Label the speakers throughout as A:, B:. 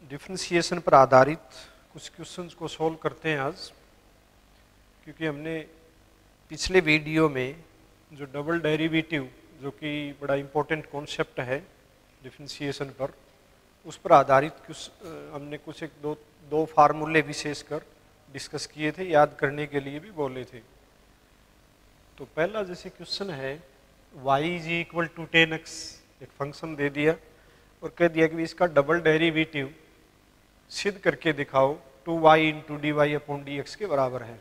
A: Differentiation पर आधारित कुछ क्वेश्चंस को सॉल्व करते हैं आज, क्योंकि हमने पिछले वीडियो में जो डबल डेरिवेटिव, जो कि बड़ा इम्पोर्टेंट कॉन्सेप्ट है डिफरेंशिएशन पर, उस पर आधारित हमने कुछ दो फार्मूले विशेषकर डिस्कस किए थे, याद करने के लिए भी बोले थे। तो पहला जैसे क्वेश्चन है y is equal to 10x, एक फंक्शन दे दिया और कह दिया कि इसका डबल डेरिवेटिव सिद्ध करके दिखाओ 2y into d y upon d x के बराबर है।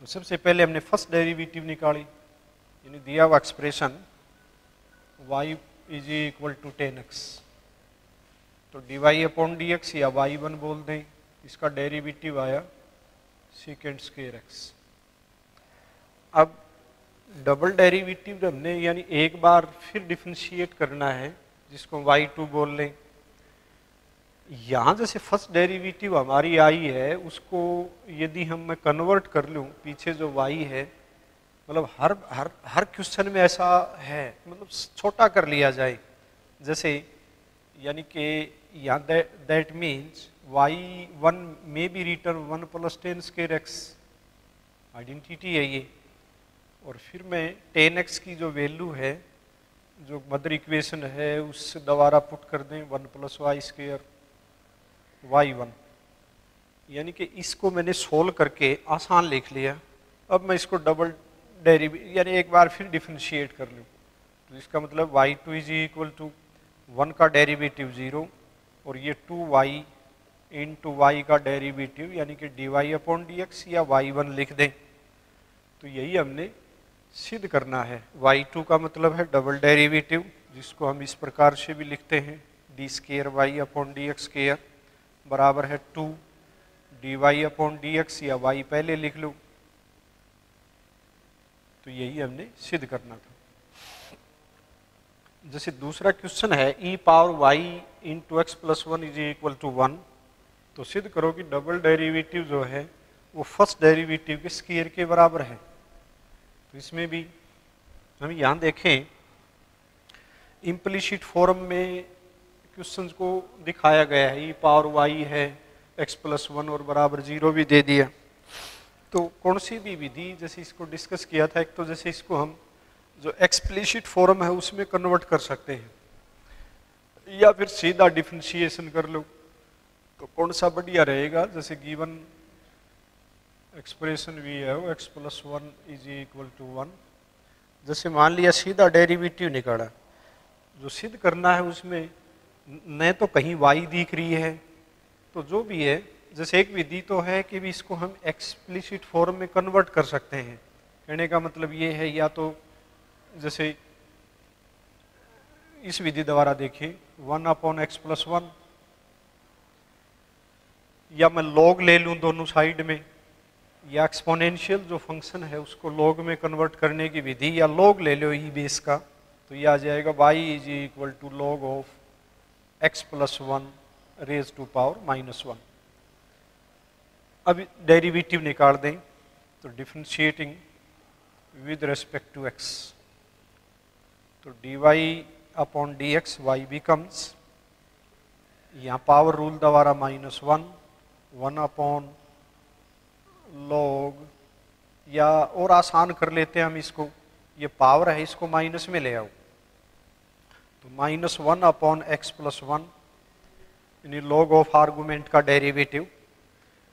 A: तो सबसे पहले हमने फर्स्ट डेरिवेटिव निकाली, यानी दिया हुआ expression y is equal to 10x, तो d y upon d x या y1 बोल दें, इसका डेरिवेटिव आया सेकेंड स्क्वायर x। अब डबल डेरिवेटिव हमने यानी एक बार फिर डिफरेंशिएट करना है, जिसको y2 बोल लें। यहाँ जैसे फर्स्ट डेरिवेटिव हमारी आई है, उसको यदि हम मैं कन्वर्ट कर लूँ, पीछे जो y है, मतलब हर क्वेश्चन में ऐसा है, मतलब छोटा कर लिया जाए, जैसे यानी कि यहाँ दैट मीन्स y1 में be written 1 plus 10 square x, identity है ये। और फिर मैं 10x की जो वैल्यू है, जो मदर इक्वेशन है, उससे दोबारा पुट कर दें 1 प्लस वाई स्क्वायर y1, यानी कि इसको मैंने सोल्व करके आसान लिख लिया। अब मैं इसको डबल डेरिवेटिव यानी एक बार फिर डिफरेंशिएट कर लूँ, तो इसका मतलब y2 इज इक्वल टू 1 का डेरिवेटिव 0 और ये 2y इंटू वाई का डेरिवेटिव यानी कि d y upon d x या y1 लिख दें। तो यही हमने सिद्ध करना है। y2 का मतलब है डबल डेरिवेटिव, जिसको हम इस प्रकार से भी लिखते हैं d square y upon d x square बराबर है 2 d y upon d x या y पहले लिख लो। तो यही हमने सिद्ध करना था। जैसे दूसरा क्वेश्चन है e power y into x plus 1 is equal to 1, तो सिद्ध करो कि डबल डेरिवेटिव जो है वो फर्स्ट डेरिवेटिव के स्क्वायर के बराबर है। तो इसमें भी हम यहाँ देखें, इम्प्लिसिट फॉर्म में क्वेश्चंस को दिखाया गया है, ई पावर वाई है x प्लस 1 और बराबर 0 भी दे दिया। तो कौन सी भी विधि, जैसे इसको डिस्कस किया था, एक तो जैसे इसको हम जो एक्सप्लिसिट फॉर्म है उसमें कन्वर्ट कर सकते हैं, या फिर सीधा डिफरेंशिएशन कर लो। तो कौन सा बढ़िया रहेगा, जैसे गिवन एक्सप्रेशन भी है वो x plus 1 is equal to 1। जैसे मान लिया सीधा डेरिवेटिव निकाला, जो सिद्ध करना है उसमें न तो कहीं y दिख रही है, तो जो भी है, जैसे एक विधि तो है कि भी इसको हम एक्सप्लिसिट फॉर्म में कन्वर्ट कर सकते हैं। कहने का मतलब ये है, या तो जैसे इस विधि द्वारा देखिए 1 अपॉन एक्स प्लस 1, या मैं log ले लूँ दोनों साइड में, या एक्सपोनेंशियल जो फंक्शन है उसको log में कन्वर्ट करने की विधि, या log ले लो ई बेस का, तो ये आ जाएगा y is equal to log of x plus 1 raise to power minus 1। अब डेरिवेटिव निकाल दें, तो differentiating with respect to x, तो d y upon d x y becomes, यहाँ पावर रूल द्वारा -1 अपॉन log, या और आसान कर लेते हैं हम इसको, ये पावर है इसको माइनस में ले आओ, तो -1 अपॉन एक्स प्लस 1 यानी log ऑफ आर्गुमेंट का डेरिवेटिव,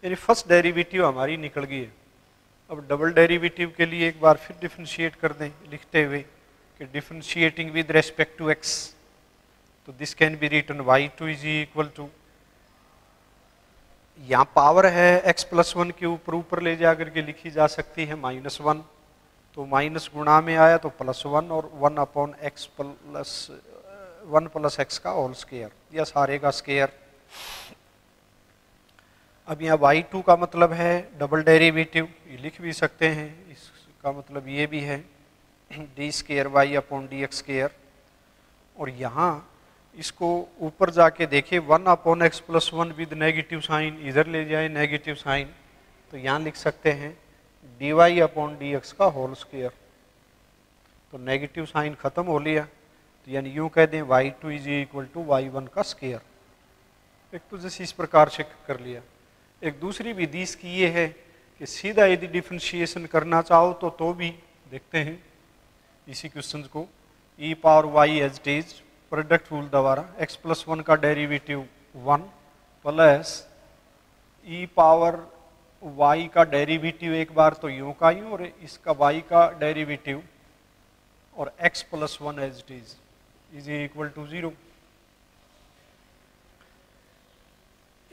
A: यानी फर्स्ट डेरिवेटिव हमारी निकल गई है। अब डबल डेरिवेटिव के लिए एक बार फिर डिफरेंशिएट कर दें लिखते हुए कि differentiating with respect to x, तो this can be written y2 is equal to, यहाँ पावर है x प्लस 1 के ऊपर ले जाकर के लिखी जा सकती है -1, तो माइनस गुणा में आया तो +1 और 1 upon x plus 1 plus x का होल स्क्वायर, या सारे का स्क्वायर। अब यहाँ y2 का मतलब है डबल डेरिवेटिव, ये लिख भी सकते हैं, इसका मतलब ये भी है d square y upon d x square, और यहाँ इसको ऊपर जाके देखे 1 upon x plus 1 with negative sign, इधर ले जाए नेगेटिव साइन, तो यहाँ लिख सकते हैं d y upon d x का होल स्क्वायर। तो नेगेटिव साइन खत्म हो लिया, तो यानी यूँ कह दें y2 is equal to y1 का स्क्वायर। एक तो जैसे इस प्रकार से कर लिया। एक दूसरी विधि इसकी ये है कि सीधा यदि डिफरेंशिएशन करना चाहो तो भी देखते हैं इसी क्वेश्चन को। E power y as it is product rule द्वारा x+1 का derivative 1 plus e power y का डेरिवेटिव एक बार तो यूं का यूं और इसका y का डेरिवेटिव और x+1 as it is equal to 0।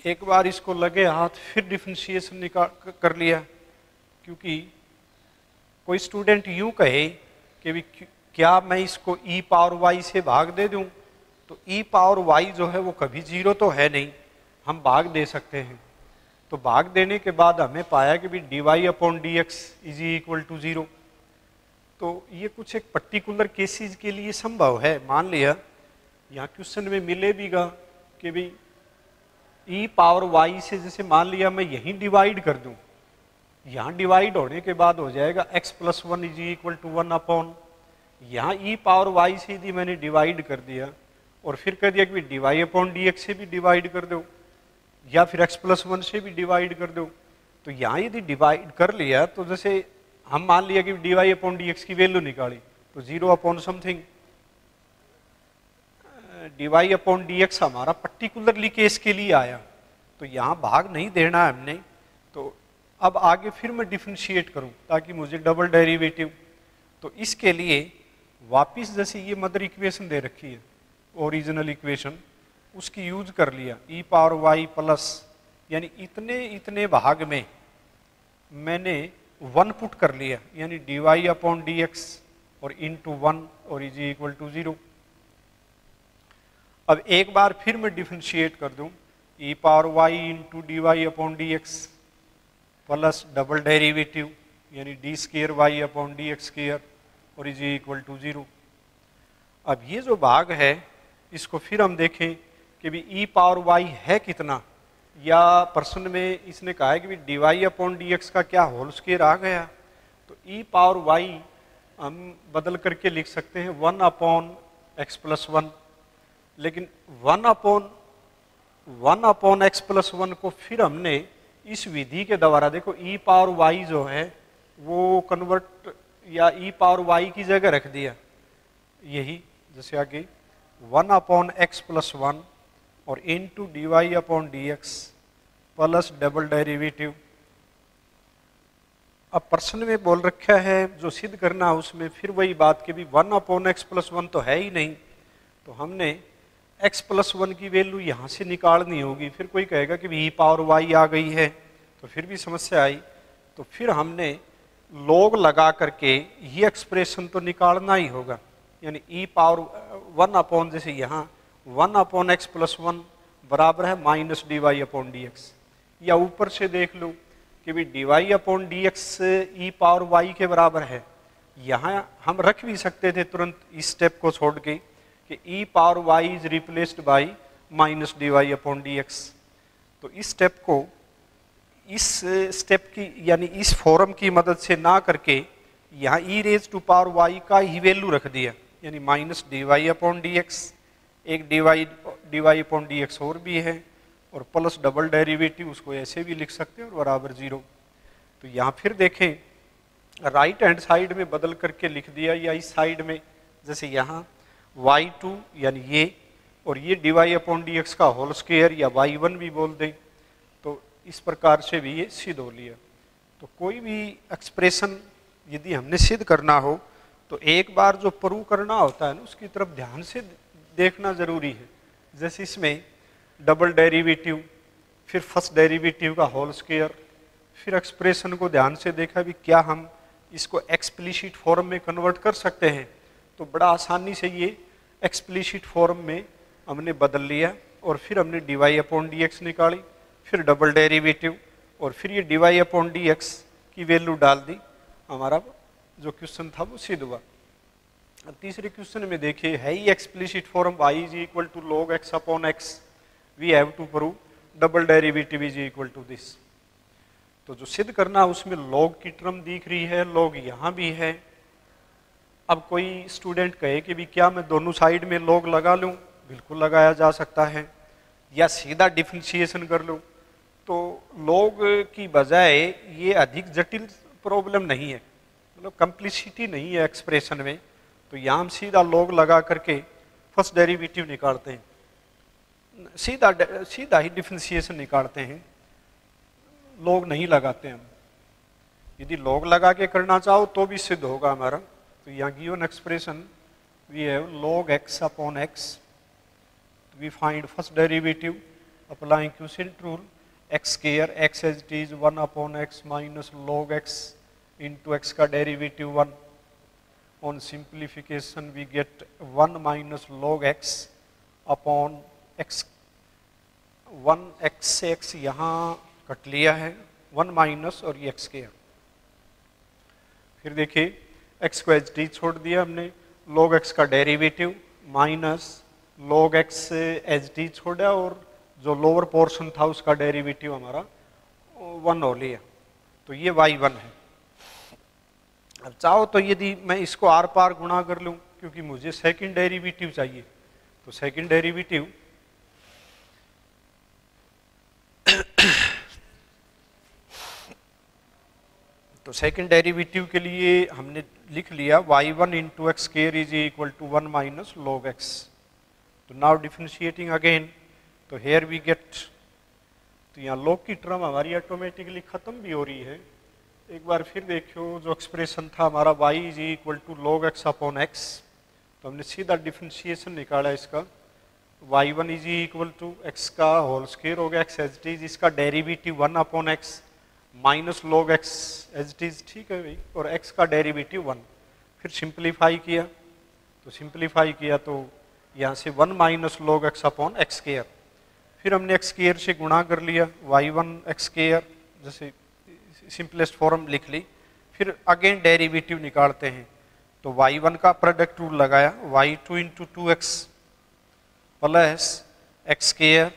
A: एक बार इसको लगे हाथ फिर डिफरेंशिएशन निकाल कर लिया, क्योंकि कोई स्टूडेंट यूं कहे कि भी क्या मैं इसको ई पावर वाई से भाग दे दूं, तो ई पावर वाई जो है वो कभी 0 तो है नहीं, हम भाग दे सकते हैं। तो भाग देने के बाद हमें पाया कि भी dy/dx इज इक्वल टू 0। तो ये कुछ एक पर्टिकुलर केसेस के लिए संभव है। मान लिया यहाँ क्वेश्चन में मिले बीगा कि भी ई पावर वाई से जैसे मान लिया मैं यहीं डिवाइड कर दूं, यहाँ डिवाइड होने के बाद हो जाएगा x+1 इज इक्वल टू 1/, यहाँ ई पावर वाई से यदि मैंने डिवाइड कर दिया और फिर कह दिया कि dy/dx से भी डिवाइड कर दो या फिर x+1 से भी डिवाइड कर दो, तो यहाँ यदि डिवाइड कर लिया तो जैसे हम मान लिया कि dy/dx की वैल्यू निकाली तो 0/something dy/dx हमारा पर्टिकुलरली केस के लिए आया, तो यहाँ भाग नहीं देना है हमने। तो अब आगे फिर मैं डिफरेंशिएट करूं ताकि मुझे डबल डेरिवेटिव, तो इसके लिए वापिस जैसे ये मदर इक्वेशन दे रखी है ओरिजिनल इक्वेशन, उसकी यूज कर लिया ई पावर वाई प्लस, यानी इतने इतने भाग में मैंने 1 पुट कर लिया, यानी dy/dx और इंटू 1 और इज इक्वल टू 0। अब एक बार फिर मैं डिफरेंशिएट कर दूं e power y into dy/dx plus double derivative यानी d²y/dx² और इज इक्वल टू 0। अब ये जो भाग है इसको फिर हम देखें कि भी ई पावर वाई है कितना, या प्रश्न में इसने कहा है कि भी dy/dx का क्या होल स्क्वायर आ गया, तो ई पावर वाई हम बदल करके लिख सकते हैं 1/x+1, लेकिन 1/x+1 को फिर हमने इस विधि के द्वारा देखो ई पावर वाई जो है वो कन्वर्ट या ई पावर वाई की जगह रख दिया, यही जैसे आगे 1/x+1 और into dy/dx plus double derivative. अब प्रश्न में बोल रखा है जो सिद्ध करना उसमें फिर वही बात कि भी 1/x+1 तो है ही नहीं, तो हमने x+1 की वैल्यू यहाँ से निकालनी होगी। फिर कोई कहेगा कि ई पावर वाई आ गई है, तो फिर भी समस्या आई, तो फिर हमने लॉग लगा करके ये एक्सप्रेशन तो निकालना ही होगा, यानी ई पावर 1 जैसे यहाँ 1/x+1 बराबर है माइनस dy/dx, या ऊपर से देख लो कि भी dy/dx ई पावर वाई के बराबर है। यहाँ हम रख भी सकते थे तुरंत इस स्टेप को छोड़ के कि e power y is replaced by minus dy/dx। तो इस स्टेप को इस स्टेप की यानी इस फॉर्म की मदद से ना करके यहाँ e⁻y का ही वैल्यू रख दिया, यानी माइनस dy/dx, एक dy/dx और भी है और प्लस डबल डेरिवेटिव उसको ऐसे भी लिख सकते हैं और बराबर 0। तो यहाँ फिर देखें राइट हैंड साइड में बदल करके लिख दिया, या इस साइड में जैसे यहाँ y2 यानी ये और ये dy/dx का होल स्क्वायर या y1 भी बोल दें, तो इस प्रकार से भी ये सिद्ध हो लिया। तो कोई भी एक्सप्रेशन यदि हमने सिद्ध करना हो तो एक बार जो प्रूव करना होता है ना उसकी तरफ ध्यान से देखना जरूरी है। जैसे इसमें डबल डेरिवेटिव, फिर फर्स्ट डेरिवेटिव का होल स्क्वायर, फिर एक्सप्रेशन को ध्यान से देखा भी क्या हम इसको एक्सप्लिसिट फॉर्म में कन्वर्ट कर सकते हैं, तो बड़ा आसानी से ये एक्सप्लिसिट फॉर्म में हमने बदल लिया और फिर हमने dy/dx निकाली, फिर डबल डेरिवेटिव और फिर ये dy/dx की वैल्यू डाल दी, हमारा जो क्वेश्चन था वो सिद्ध हुआ। अब तीसरे क्वेश्चन में देखिए है ही explicit form y is equal to log x/x, we have to prove double derivative is equal to this. तो जो सिद्ध करना उसमें log की टर्म दिख रही है, log यहाँ भी है। अब कोई स्टूडेंट कहे कि भी क्या मैं दोनों साइड में log लगा लूँ, बिल्कुल लगाया जा सकता है। या सीधा डिफरेंशिएशन कर लो। तो लॉग की बजाय ये अधिक जटिल प्रॉब्लम नहीं है, मतलब कम्प्लिसिटी नहीं है एक्सप्रेशन में। तो यहाँ हम सीधा लॉग लगा करके फर्स्ट डेरिवेटिव निकालते हैं, सीधा ही डिफरेंशिएशन निकालते हैं, लॉग नहीं लगाते हम। यदि लॉग लगा के करना चाहो तो भी सिद्ध होगा हमारा। तो यहाँ given expression we have log x upon x, we find first derivative applying quotient rule, x square x as it is 1 upon x minus log x into x का derivative 1। on simplification we get 1 minus log x upon x, 1 x से x यहाँ cut लिया है, 1 minus और ये x square. फिर देखिए x को एच डी छोड़ दिया हमने, log x का derivative minus log x H D छोड़ा और जो लोअर पोर्शन था उसका डेरिवेटिव हमारा 1 हो लिया। तो ये y1 है। अब चाहो तो यदि मैं इसको आर पार गुणा कर लूं, क्योंकि मुझे सेकंड डेरिवेटिव चाहिए, तो सेकंड डेरिवेटिव तो सेकंड डेरिवेटिव के लिए हमने लिख लिया y1 into x square is equal to 1 minus log x। तो नाउ डिफरेंशिएटिंग अगेन, तो हेयर वी गेट, तो यहाँ log की टर्म हमारी ऑटोमेटिकली खत्म भी हो रही है। एक बार फिर देखियो, जो एक्सप्रेशन था हमारा y is equal to log x upon x, तो हमने सीधा डिफरेंशिएशन निकाला इसका, y1 is equal to x का होल स्क्वायर हो गया, x एज इट इज, इसका डेरिवेटिव 1 upon x minus log x as it is, ठीक है भाई, और x का डेरिवेटिव 1। फिर सिंप्लीफाई किया, तो सिंप्लीफाई किया तो यहाँ से 1 minus log x upon x square. फिर हमने x स्क्वायर से गुणा कर लिया, y1 x स्क्वायर, जैसे सिंपलेस्ट फॉर्म लिख ली। फिर अगेन डेरिवेटिव निकालते हैं, तो y1 का प्रोडक्ट रूल लगाया, y2 into 2x plus x square,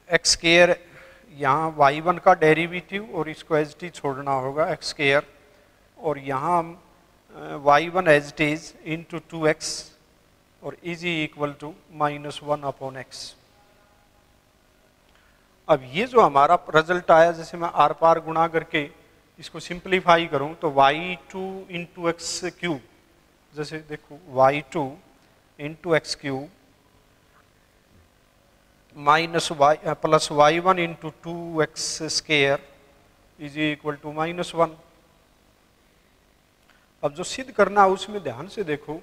A: x square यहाँ y1 का डेरिवेटिव और इसको एज टी छोड़ना होगा एक्स स्क्वायर, और यहाँ हम y1 as it is into 2x और is equal to minus 1 upon x। अब ये जो हमारा रिजल्ट आया, जैसे मैं आर पार गुणा करके इसको सिंप्लीफाई करूं, तो y2 इंटू एक्स क्यूब, जैसे देखो y2 into x cube minus y plus y1 into 2x square is equal to minus 1। अब जो सिद्ध करना उसमें ध्यान से देखो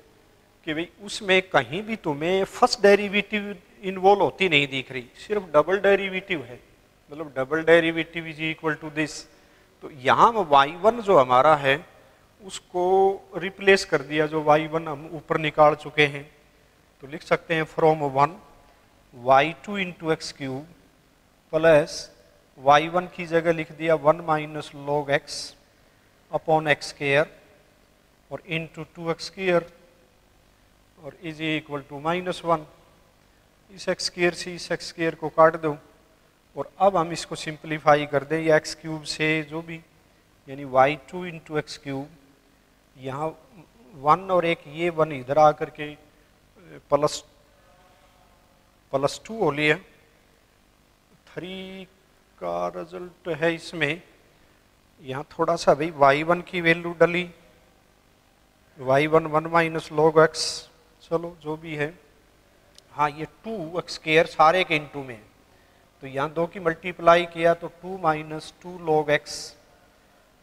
A: कि भाई उसमें कहीं भी तुम्हें फर्स्ट डेरिवेटिव इन्वॉल्व होती नहीं दिख रही, सिर्फ डबल डेरिवेटिव है, मतलब double derivative is equal to this. तो यहाँ y1 जो हमारा है उसको रिप्लेस कर दिया, जो y1 हम ऊपर निकाल चुके हैं, तो लिख सकते हैं from 1 y2 into x cube plus y1 की जगह लिख दिया 1 minus log x upon x square और इंटू 2x स्क्वायर और इज इक्वल टू माइनस 1। इस एक्स स्क्वायर से इस एक्स स्क्वायर को काट दो और अब हम इसको सिंप्लीफाई कर दें, या एक्स क्यूब से जो भी, यानी y2 इंटू एक्स क्यूब, यहाँ 1 और एक ये 1 इधर आकर के प्लस 2 हो लिया। 3 का रिजल्ट है इसमें, यहाँ थोड़ा सा भाई y1 की वैल्यू डली, y1 1 माइनस log x, चलो जो भी है। हाँ, ये 2x स्क्वायर सारे के इनटू में है, तो यहाँ 2 की मल्टीप्लाई किया तो 2 माइनस 2 log x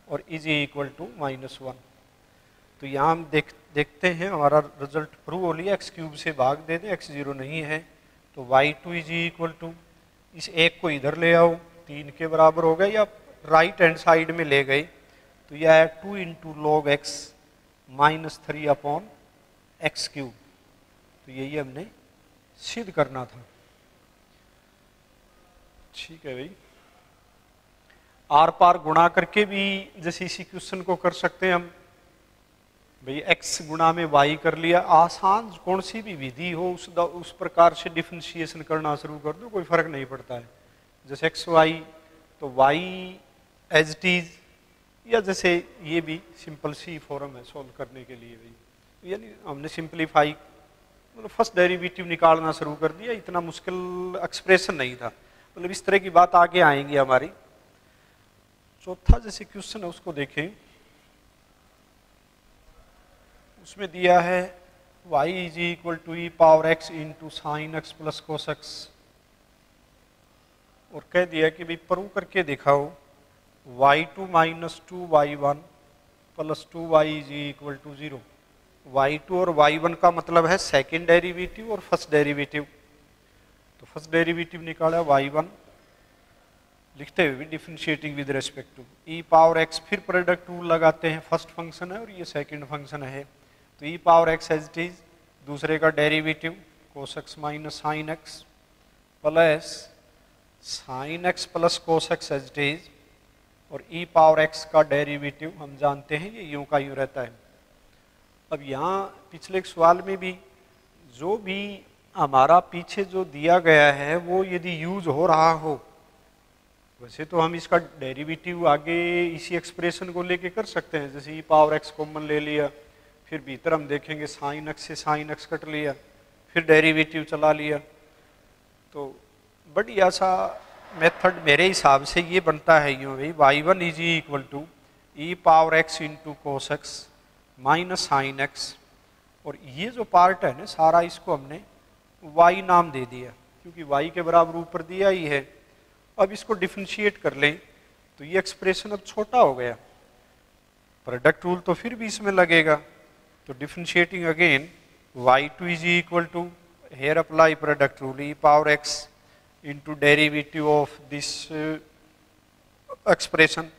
A: और इज इक्वल टू माइनस 1। तो यहाँ हम देखते हैं हमारा रिजल्ट प्रूव हो लिया, एक्स क्यूब से भाग दे दें, x 0 नहीं है, तो y2 इज इक्वल टू, इस एक को इधर ले आओ, 3 के बराबर हो गया, या राइट हैंड साइड में ले गए, तो यह है 2 into log x minus 3 upon x cube. तो यही हमने सिद्ध करना था। ठीक है भाई, आर पार गुणा करके भी जैसे इसी क्वेश्चन को कर सकते हैं हम, भाई x गुणा में y कर लिया, आसान कौन सी भी विधि हो उस प्रकार से डिफरेंशिएशन करना शुरू कर दो, कोई फर्क नहीं पड़ता है। जैसे x y, तो y एज इट इज, या जैसे ये भी सिंपल सी फॉर्म है सॉल्व करने के लिए भाई, यानी हमने सिंप्लीफाई मतलब फर्स्ट डेरिवेटिव निकालना शुरू कर दिया, इतना मुश्किल एक्सप्रेशन नहीं था। मतलब इस तरह की बात आगे आएंगी हमारी। चौथा जैसे क्वेश्चन है उसको देखें, उसमें दिया है y is equal to e power x into sine x plus cos x, और कह दिया कि भाई प्रूव करके दिखाओ y2 minus 2y1 plus 2y is equal to 0। y2 और y1 का मतलब है सेकेंड डेरिवेटिव और फर्स्ट डेरिवेटिव। तो फर्स्ट डेरिवेटिव निकाला y1, लिखते हुए भी differentiating with respect to e power x, फिर प्रोडक्ट रूल लगाते हैं, फर्स्ट फंक्शन है और ये सेकेंड फंक्शन है। तो e power x as it is, दूसरे का derivative cos x minus sine x plus sine x plus cos x as it is, और ई पावर x का डेरिवेटिव हम जानते हैं ये यूं का यूं रहता है। अब यहाँ पिछले एक सवाल में भी जो भी हमारा पीछे जो दिया गया है वो यदि यूज हो रहा हो, वैसे तो हम इसका डेरिवेटिव आगे इसी एक्सप्रेशन को लेके कर सकते हैं, जैसे ई पावर x कॉमन ले लिया, फिर भीतर हम देखेंगे साइन एक्स से साइन एक्स कट लिया, फिर डेरिवेटिव चला लिया। तो बढ़िया सा मेथड मेरे हिसाब से ये बनता है यूँ भाई, y1 is equal to e power x into cos x minus sine x, और ये जो पार्ट है ना सारा इसको हमने y नाम दे दिया क्योंकि y के बराबर ऊपर दिया ही है। अब इसको डिफरेंशिएट कर लें तो ये एक्सप्रेशन अब छोटा हो गया, प्रोडक्ट रूल तो फिर भी इसमें लगेगा। तो differentiating again y2 is equal to, here apply product rule, e power x into derivative of this expression,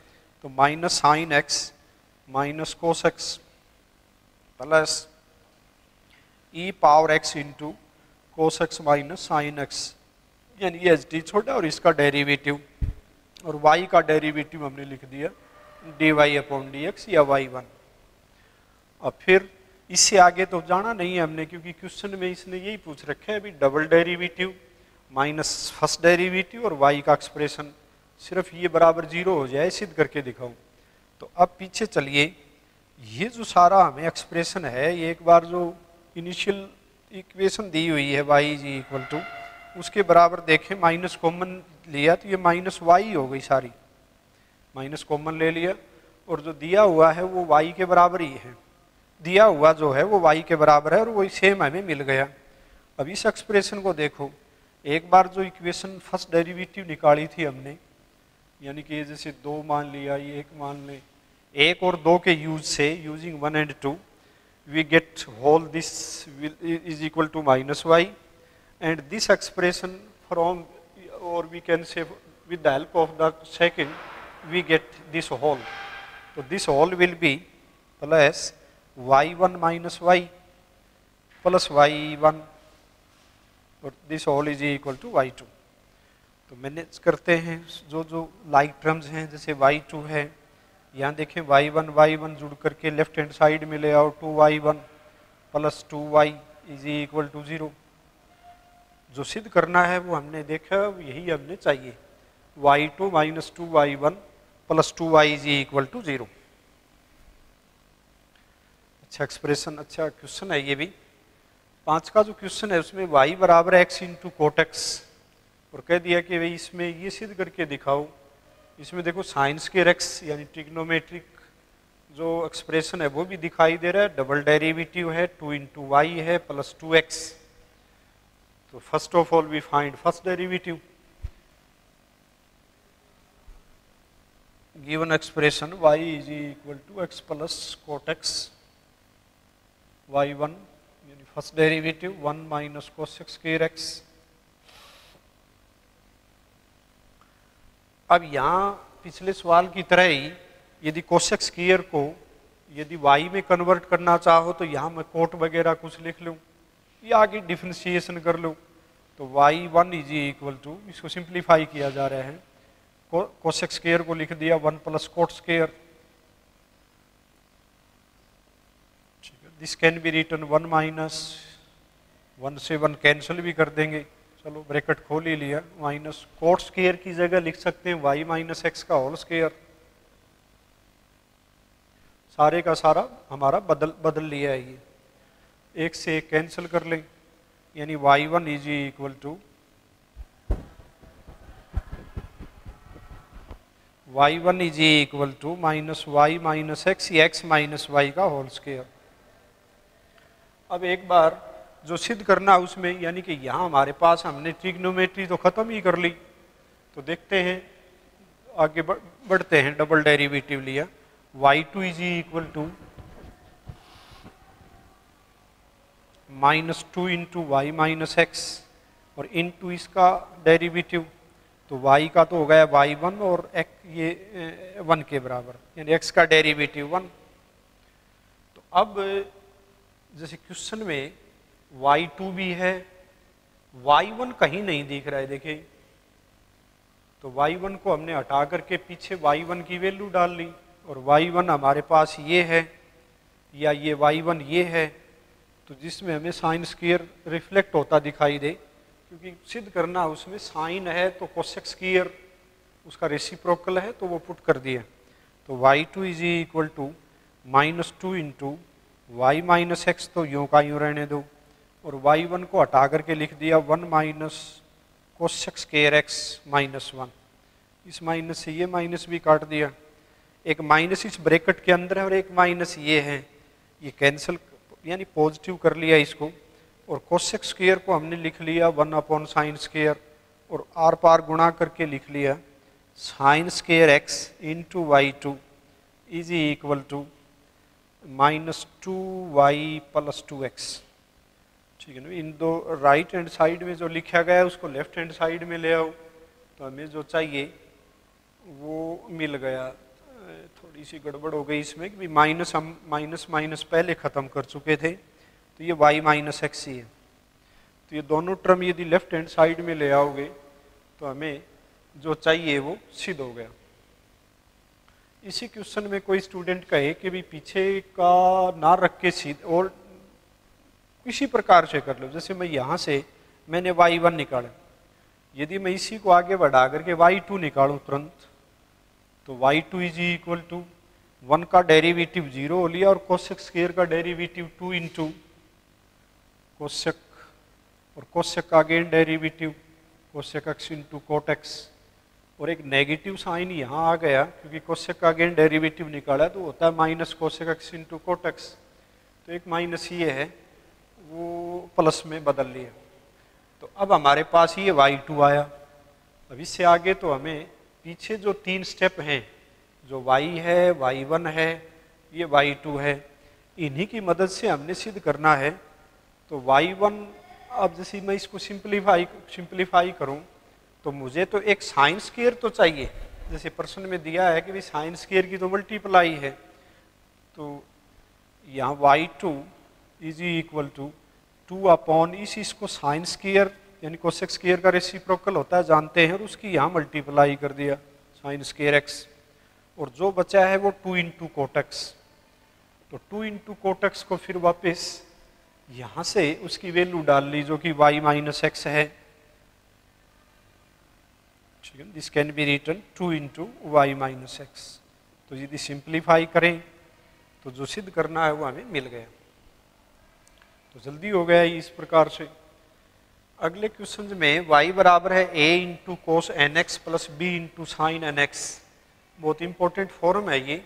A: तो minus sine x minus cos x plus e power x into cos x minus sine x, यानी ये H D छोड़ा और इसका derivative, और y का derivative हमने लिख दिया dy अपॉन dx या y1। अब फिर इससे आगे तो जाना नहीं है हमने, क्योंकि क्वेश्चन में इसने यही पूछ रखा है अभी double derivative minus first derivative और y का एक्सप्रेशन सिर्फ ये बराबर 0 हो जाए, सिद्ध करके दिखाऊं। तो अब पीछे चलिए, ये जो सारा हमें एक्सप्रेशन है, ये एक बार जो इनिशियल इक्वेशन दी हुई है y इज इक्वल टू, उसके बराबर देखें, माइनस कॉमन लिया तो ये माइनस y हो गई सारी, माइनस कॉमन ले लिया, और जो दिया हुआ है वो y के बराबर ही है, दिया हुआ जो है वो y के बराबर है और वही सेम हमें मिल गया। अब इस एक्सप्रेशन को देखो, एक बार जो इक्वेशन फर्स्ट डेरिवेटिव निकाली थी हमने, यानी कि जैसे 2 मान लिया, ये 1 मान ले, 1 और 2 के यूज से, using 1 and 2 we get whole this is equal to minus y, and this expression from, or we can say with the help of the second, we get this whole. So this whole will be plus y1 minus y plus y1, और this whole is equal to y2। तो manage करते हैं जो जो like terms हैं, जैसे y2 है, यहाँ देखें y1 जुड़ करके लेफ्ट हैंड साइड में ले आओ, 2y1 plus 2y is equal to 0। जो सिद्ध करना है वो हमने देखा, यही हमने चाहिए, y2 minus 2y1 plus 2y is equal to 0। अच्छा एक्सप्रेशन, अच्छा क्वेश्चन है ये भी। 5 का जो क्वेश्चन है उसमें y बराबर x इंटू कोट एक्स, और कह दिया कि भाई इसमें ये सिद्ध करके दिखाओ। इसमें देखो साइन स्क्वायर x यानी ट्रिग्नोमेट्रिक जो एक्सप्रेशन है वो भी दिखाई दे रहा है, डबल डेरिवेटिव है, 2 इंटू वाई है प्लस 2x। तो first of all we find first derivative, given expression y is equal to x plus cot x, y1 यानी first derivative 1 minus cos square x। अब यहाँ पिछले सवाल की तरह ही यदि कोसेक स्क्वायर को यदि y में कन्वर्ट करना चाहो तो यहाँ मैं कोट वगैरह कुछ लिख लूँ या आगे डिफरेंशिएशन कर लूँ। तो y1 इज इक्वल टू, इसको सिंप्लीफाई किया जा रहा है, कोसेक स्क्वायर को लिख दिया 1 plus cot square. This can be written 1 minus 1 से 1 कैंसिल भी कर देंगे, चलो ब्रैकेट खोल ही लिया, माइनस कोट स्क्वायर की जगह लिख सकते हैं y माइनस एक्स का होल स्क्वायर। सारे का सारा हमारा बदल लिया है, ये 1 से 1 कैंसिल कर लें, यानी y1 is equal to y1 is equal to minus y minus x या एक्स माइनस वाई का होल स्क्वायर। अब एक बार जो सिद्ध करना उसमें, यानी कि यहाँ हमारे पास हमने ट्रिग्नोमेट्री तो खत्म ही कर ली, तो देखते हैं आगे बढ़ते हैं। डबल डेरिवेटिव लिया, y2 is equal to -2 into y minus x और इंटू इसका डेरिवेटिव, तो y का तो हो गया y1 और ये 1 के बराबर, यानी x का डेरिवेटिव 1। तो अब जैसे क्वेश्चन में y2 भी है, y1 कहीं नहीं दिख रहा है, देखिए। तो y1 को हमने हटा करके पीछे y1 की वैल्यू डाल ली, और y1 हमारे पास ये है या ये y1 ये है, तो जिसमें हमें साइन स्क्वायर रिफ्लेक्ट होता दिखाई दे, क्योंकि सिद्ध करना उसमें साइन है तो कोसेक स्क्वायर उसका रेसिप्रोकल है, तो वो पुट कर दिया। तो y2 is equal to -2 into y minus x, तो यूँ का यूँ रहने दो, और y1 को हटा करके लिख दिया 1 minus cosec square x minus 1। इस माइनस से ये माइनस भी काट दिया, एक माइनस इस ब्रैकेट के अंदर है और एक माइनस ये है, ये कैंसिल यानी पॉजिटिव कर लिया इसको, और कोसेक स्क्वायर को हमने लिख लिया 1 अपॉन साइन स्क्वायर, और आर पार गुणा करके लिख लिया sine square x into y2 is equal to -2y plus 2x। ठीक है ना, इन दो राइट हैंड साइड में जो लिखा गया है उसको लेफ्ट हैंड साइड में ले आओ, तो हमें जो चाहिए वो मिल गया। थोड़ी सी गड़बड़ हो गई इसमें कि माइनस, हम माइनस माइनस पहले ख़त्म कर चुके थे, तो ये y माइनस एक्स ही है। तो ये दोनों टर्म यदि लेफ्ट हैंड साइड में ले आओगे तो हमें जो चाहिए वो सिद्ध हो गया। इसी क्वेश्चन में कोई स्टूडेंट कहे कि भी पीछे का ना रख के सीध और किसी प्रकार से कर लो, जैसे मैं यहाँ से मैंने y1 निकाला, यदि मैं इसी को आगे बढ़ा करके y2 निकालूं तुरंत, तो y2 इज इक्वल टू 1 का डेरिवेटिव 0 हो लिया, और कोसेक स्क्वायर का डेरिवेटिव 2 इंटू कोसेक, और कोसेक का again derivative cosec x into cot x, और एक नेगेटिव साइन यहाँ आ गया क्योंकि कोसेक का अगेन डेरिवेटिव निकाला, तो होता है minus cosec x into cot x, तो एक माइनस ये है वो प्लस में बदल लिया। तो अब हमारे पास ये y2 आया। अब इससे आगे तो हमें पीछे जो 3 स्टेप हैं, जो y है, y1 है, ये y2 है, इन्हीं की मदद से हमने सिद्ध करना है। तो y1, अब जैसे मैं इसको सिंप्लीफाई करूं, तो मुझे तो एक साइन स्क्वायर तो चाहिए, जैसे प्रश्न में दिया है कि भी साइन स्क्वायर की तो मल्टीप्लाई है, तो यहाँ y2 is equal to 2 upon इसको साइन स्क्वायर यानी कोसेक स्क्वायर का रेसिप्रोकल होता है जानते हैं, और उसकी यहाँ मल्टीप्लाई कर दिया साइन स्क्वायर एक्स, और जो बचा है वो 2 इंटू कोट एक्स। तो 2 इंटू कोट एक्स को फिर वापस यहाँ से उसकी वैल्यू डाल ली जो कि y माइनस एक्स है। ठीक है, this can be written 2 into y minus x. तो यदि सिंप्लीफाई करें तो जो सिद्ध करना है वो हमें मिल गया, तो जल्दी हो गया इस प्रकार से। अगले क्वेश्चन में y बराबर है a into cos n x plus b into sine n x. बहुत इंपॉर्टेंट फॉर्म है ये,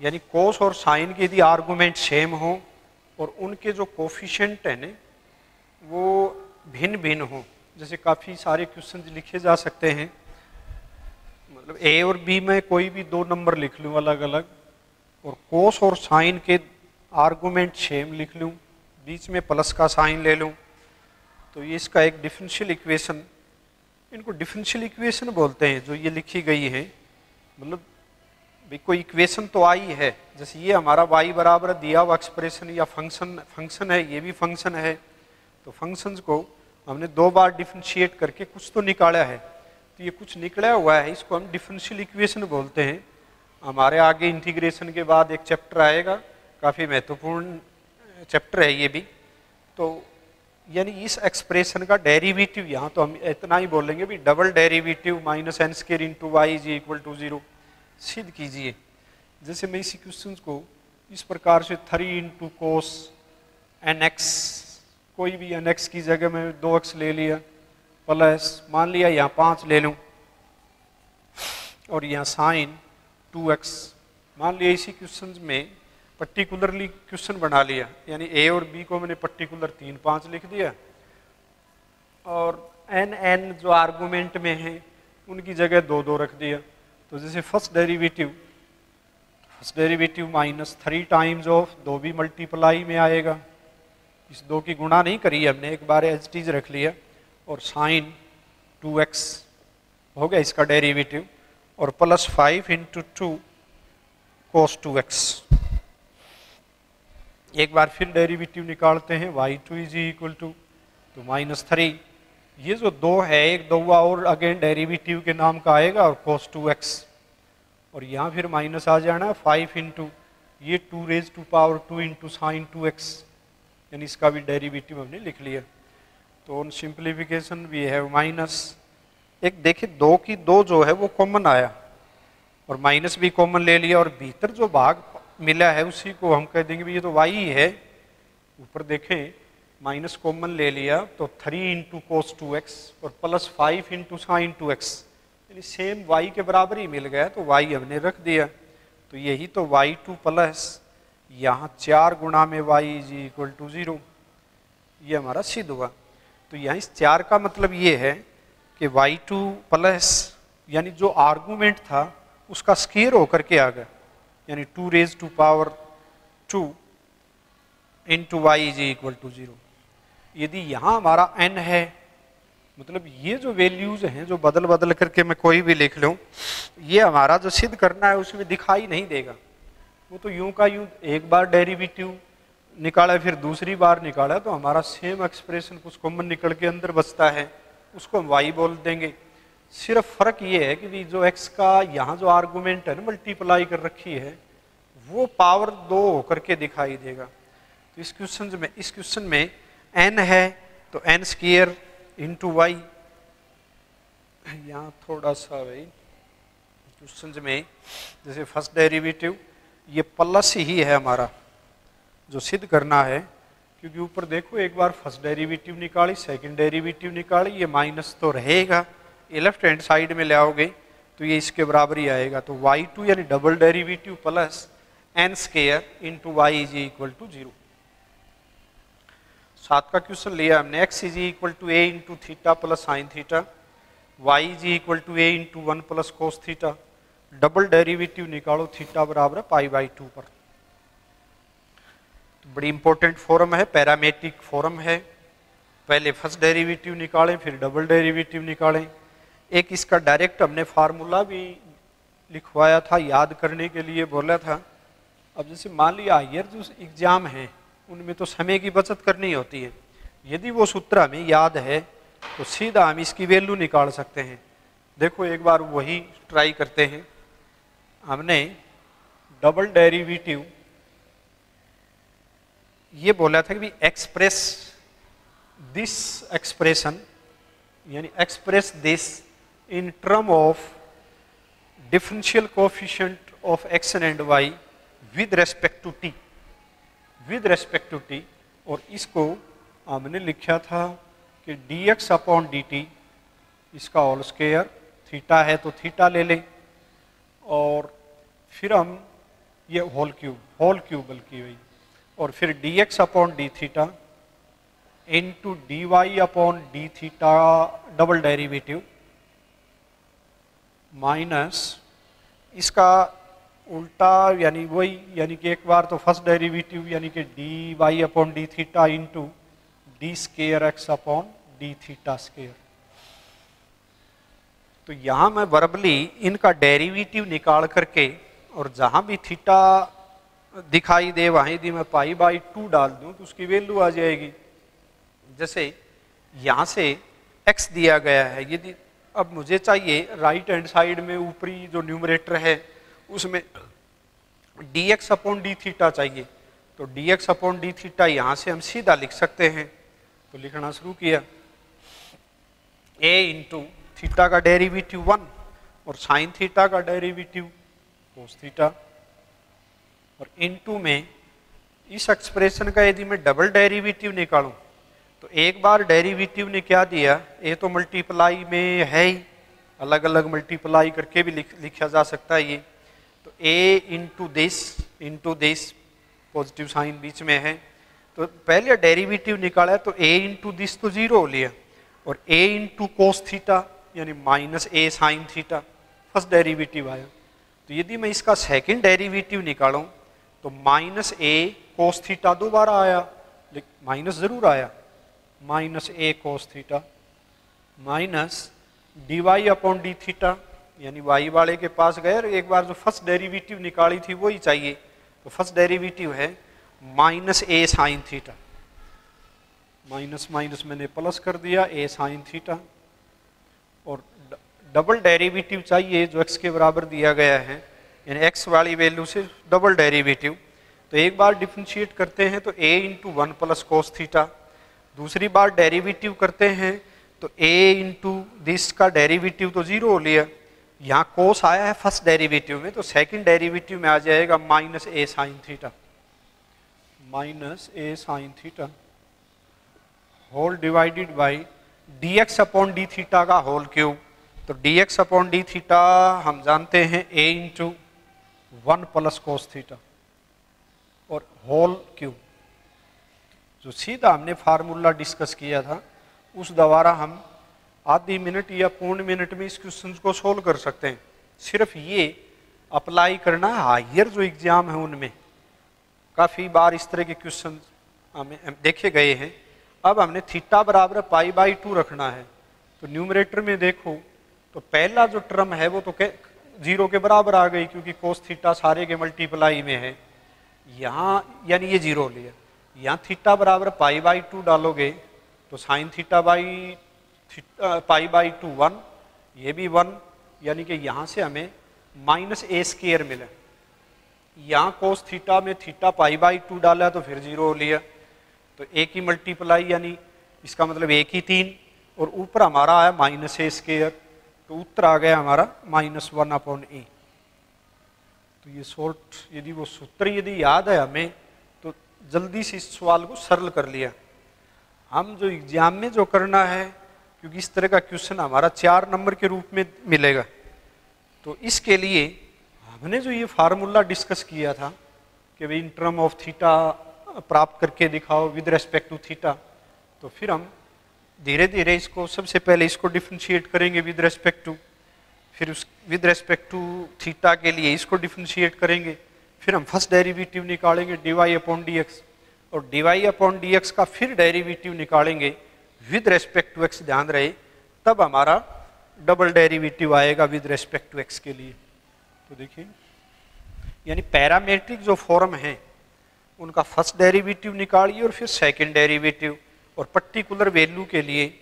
A: यानी कोस और साइन के यदि आर्गूमेंट सेम हो और उनके जो कोफिशिएंट है ना वो भिन्न भिन्न हो, जैसे काफ़ी सारे क्वेश्चन लिखे जा सकते हैं, मतलब a और b में कोई भी 2 नंबर लिख लूँ अलग अलग, और कोस और साइन के आर्गूमेंट सेम लिख लूँ, बीच में प्लस का साइन ले लूँ, तो ये इसका एक डिफरेंशियल इक्वेशन, इनको डिफरेंशियल इक्वेशन बोलते हैं जो ये लिखी गई है। मतलब भाई कोई इक्वेशन तो आई है, जैसे ये हमारा y बराबर दिया हुआ एक्सप्रेशन या फंक्शन है, ये भी फंक्शन है, तो फंक्शंस को हमने 2 बार डिफरेंशिएट करके कुछ तो निकाला है, तो ये कुछ निकला हुआ है, इसको हम डिफरेंशियल इक्वेशन बोलते हैं। हमारे आगे इंटीग्रेशन के बाद एक चैप्टर आएगा, काफ़ी महत्वपूर्ण चैप्टर है ये भी। तो यानी इस एक्सप्रेशन का डेरिवेटिव, यहाँ तो हम इतना ही बोलेंगे भी double derivative minus n square into y is equal to 0 सिद्ध कीजिए। जैसे मैं इसी क्वेश्चन को इस प्रकार से 3 इंटू कोस एन एक्स कोई भी nx की जगह में 2x ले लिया, प्लस मान लिया यहाँ 5 ले लूँ, और यहाँ साइन 2x। मान लिया इसी क्वेश्चन में पर्टिकुलरली क्वेश्चन बना लिया, यानी a और b को मैंने पर्टिकुलर 3, 5 लिख दिया, और n जो आर्गुमेंट में है उनकी जगह 2, 2 रख दिया। तो जैसे फर्स्ट डेरिवेटिव -3 टाइम्स ऑफ 2 भी मल्टीप्लाई में आएगा, इस 2 की गुणा नहीं करी हमने, एक बार एज टीज रख लिया, और साइन 2x हो गया इसका डेरिवेटिव, और प्लस 5 × 2 cos 2x। एक बार फिर डेरिवेटिव निकालते हैं, y2 = तो -3, ये जो 2 है एक 2 और अगेन डेरिवेटिव के नाम का आएगा, और cos 2x, और यहाँ फिर माइनस आ जाना 5 × ये 2⁻² × sin 2x, यानी इसका भी डेरिवेटिव हमने लिख लिया। तो on simplification we have minus, एक देखिए 2 की 2 जो है वो कॉमन आया, और माइनस भी कॉमन ले लिया, और भीतर जो भाग मिला है उसी को हम कह देंगे भी ये तो y ही है। ऊपर देखें माइनस कॉमन ले लिया तो 3 × cos 2x और प्लस 5 × sin 2x, यानी सेम y के बराबर ही मिल गया, तो y हमने रख दिया। तो यही तो y2 प्लस यहाँ 4 गुणा में y = 0, ये हमारा सिद्ध हुआ। तो यहाँ इस 4 का मतलब ये है कि y2 प्लस यानी जो आर्गुमेंट था उसका स्क्वायर होकर के आ गया, यानी 2⁻² × y = 0। यदि यहाँ हमारा n है, मतलब ये जो वैल्यूज हैं जो बदल बदल करके मैं कोई भी लिख लूँ, ये हमारा जो सिद्ध करना है उसमें दिखाई नहीं देगा, वो तो यूं का यूं एक बार डेरिवेटिव निकाला फिर दूसरी बार निकाला, तो हमारा सेम एक्सप्रेशन कुछ कॉमन निकल के अंदर बचता है, उसको हम y बोल देंगे। सिर्फ फर्क ये है कि जो x का यहाँ जो आर्गुमेंट है ना मल्टीप्लाई कर रखी है, वो पावर 2 होकर के दिखाई देगा। तो इस क्वेश्चन में n है तो n² × y, यहाँ थोड़ा सा भाई क्वेश्चन में जैसे फर्स्ट डेरिवेटिव ये प्लस ही है हमारा जो सिद्ध करना है, क्योंकि ऊपर देखो एक बार फर्स्ट डेरिवेटिव निकाली, सेकंड डेरिवेटिव निकाली, ये माइनस तो रहेगा, ये लेफ्ट हैंड साइड में ले आओगे तो ये इसके बराबर ही आएगा। तो y2 यानी double derivative plus n² × y = 0। 7 का क्वेश्चन लिया हमने, x = a × theta plus sine theta, y = a × 1 plus cos theta, double derivative निकालो थीटा बराबर π/2 पर। तो बड़ी इंपॉर्टेंट फॉर्म है, पैरामेट्रिक फॉर्म है, पहले फर्स्ट डेरिवेटिव निकालें फिर डबल डेरिवेटिव निकालें। एक इसका डायरेक्ट हमने फार्मूला भी लिखवाया था, याद करने के लिए बोला था। अब जैसे मान लिया हायर जो एग्जाम है उनमें तो समय की बचत करनी होती है, यदि वो सूत्र हमें याद है तो सीधा हम इसकी वैल्यू निकाल सकते हैं। देखो एक बार वही ट्राई करते हैं। हमने डबल डेरिवेटिव ये बोला था कि एक्सप्रेस दिस एक्सप्रेशन, यानी express this in term of differential coefficient of x and y with respect to t, और इसको हमने लिखा था कि dx/dt इसका होल स्क्वायर, थीटा है तो थीटा ले लें, और फिर हम ये होल क्यूब बल्कि वही, और फिर dx/dθ into dy/dθ double derivative minus इसका उल्टा, यानी वही, यानी कि एक बार तो फर्स्ट डेरिवेटिव यानी कि dy/dθ इंटू d²x/dθ²। तो यहाँ मैं वर्बली इनका डेरिवेटिव निकाल करके और जहाँ भी थीटा दिखाई दे वहीं यदि मैं π/2 डाल दूं तो उसकी वैल्यू आ जाएगी। जैसे यहाँ से x दिया गया है, यदि अब मुझे चाहिए राइट हैंड साइड में ऊपरी जो न्यूमरेटर है उसमें dx/dθ चाहिए, तो dx/dθ यहाँ से हम सीधा लिख सकते हैं। तो लिखना शुरू किया, a इंटू थीटा का डेरिवेटिव 1 और साइन थीटा का डेरिवेटिव कोस थीटा, और इनटू में इस एक्सप्रेशन का यदि मैं डबल डेरिवेटिव निकालूं तो एक बार डेरिवेटिव ने क्या दिया, ए तो मल्टीप्लाई में है ही, अलग अलग मल्टीप्लाई करके भी लिखा जा सकता है ये। तो ए इंटू दिस पॉजिटिव साइन बीच में है, तो पहले डेरिवेटिव निकाला तो ए इंटू दिस तो जीरो हो लिया, और ए इंटू कोस थीटा यानी minus a sine theta first derivative आया। तो यदि मैं इसका सेकंड डेरिवेटिव निकालूं तो माइनस ए कोस थीटा दोबारा आया, लेकिन माइनस जरूर आया, minus a cos theta minus d y upon d theta, यानी वाई वाले के पास गए और एक बार जो फर्स्ट डेरिवेटिव निकाली थी वही चाहिए। तो फर्स्ट डेरिवेटिव है minus a sine theta, minus minus मैंने प्लस कर दिया, ए साइन थीटा। और डबल डेरिवेटिव चाहिए जो x के बराबर दिया गया है, यानी x वाली वैल्यू से डबल डेरिवेटिव। तो एक बार डिफरेंशिएट करते हैं तो a into one plus cos theta, दूसरी बार डेरिवेटिव करते हैं तो a इंटू दिस का डेरिवेटिव तो जीरो हो लिया, यहाँ कोस आया है फर्स्ट डेरिवेटिव में, तो सेकंड डेरिवेटिव में आ जाएगा minus a sine theta, minus a sine theta whole divided by d x upon d theta का होल क्यूब। तो d x upon d theta हम जानते हैं a into one plus cos theta और whole cube. जो सीधा हमने formula discuss किया था उस द्वारा हम आधी मिनट या पौन मिनट में इस क्वेश्चन को सोल्व कर सकते हैं। सिर्फ ये अप्लाई करना है, हायर जो एग्जाम है उनमें काफ़ी बार इस तरह के क्वेश्चन हमें देखे गए हैं। अब हमने थीटा बराबर पाई बाई 2 रखना है, तो न्यूमरेटर में देखो तो पहला जो टर्म है वो तो जीरो के बराबर आ गई क्योंकि कोस थीटा सारे के मल्टीप्लाई में है, यहाँ यानी ये जीरो लिया। यहाँ थीटा बराबर पाई बाई 2 डालोगे तो sine theta by pi by 2 1, ये भी 1, यानी कि यहाँ से हमें माइनस ए स्केयर मिला। यहाँ कोस थीटा में थीटा पाई बाई 2 डाला तो फिर जीरो लिया, तो ए की मल्टीप्लाई यानी इसका मतलब ए की 3 और ऊपर हमारा आया माइनस ए स्केयर, तो उत्तर आ गया हमारा माइनस 1 अपॉन ए। तो ये शॉर्ट यदि वो सूत्र यदि याद है हमें तो जल्दी से इस सवाल को सरल कर लिया। हम जो एग्जाम में जो करना है, क्योंकि इस तरह का क्वेश्चन हमारा 4 नंबर के रूप में मिलेगा, तो इसके लिए हमने जो ये फार्मूला डिस्कस किया था कि भाई इन टर्म ऑफ थीटा प्राप्त करके दिखाओ विद रेस्पेक्ट टू थीटा, तो फिर हम धीरे धीरे इसको सबसे पहले इसको डिफरेंशिएट करेंगे विद रेस्पेक्ट टू, फिर उस विद रेस्पेक्ट टू थीटा के लिए इसको डिफरेंशिएट करेंगे, फिर हम फर्स्ट डेरिवेटिव निकालेंगे d y upon d x, और d y upon d x का फिर डेरिवेटिव निकालेंगे विद रेस्पेक्ट टू एक्स, ध्यान रहे तब हमारा डबल डेरिवेटिव आएगा विद रेस्पेक्ट टू एक्स के लिए। तो देखिए यानी पैरामेट्रिक जो फॉर्म है उनका फर्स्ट डेरिवेटिव निकालिए और फिर सेकंड डेरिवेटिव, और पर्टिकुलर वैल्यू के लिए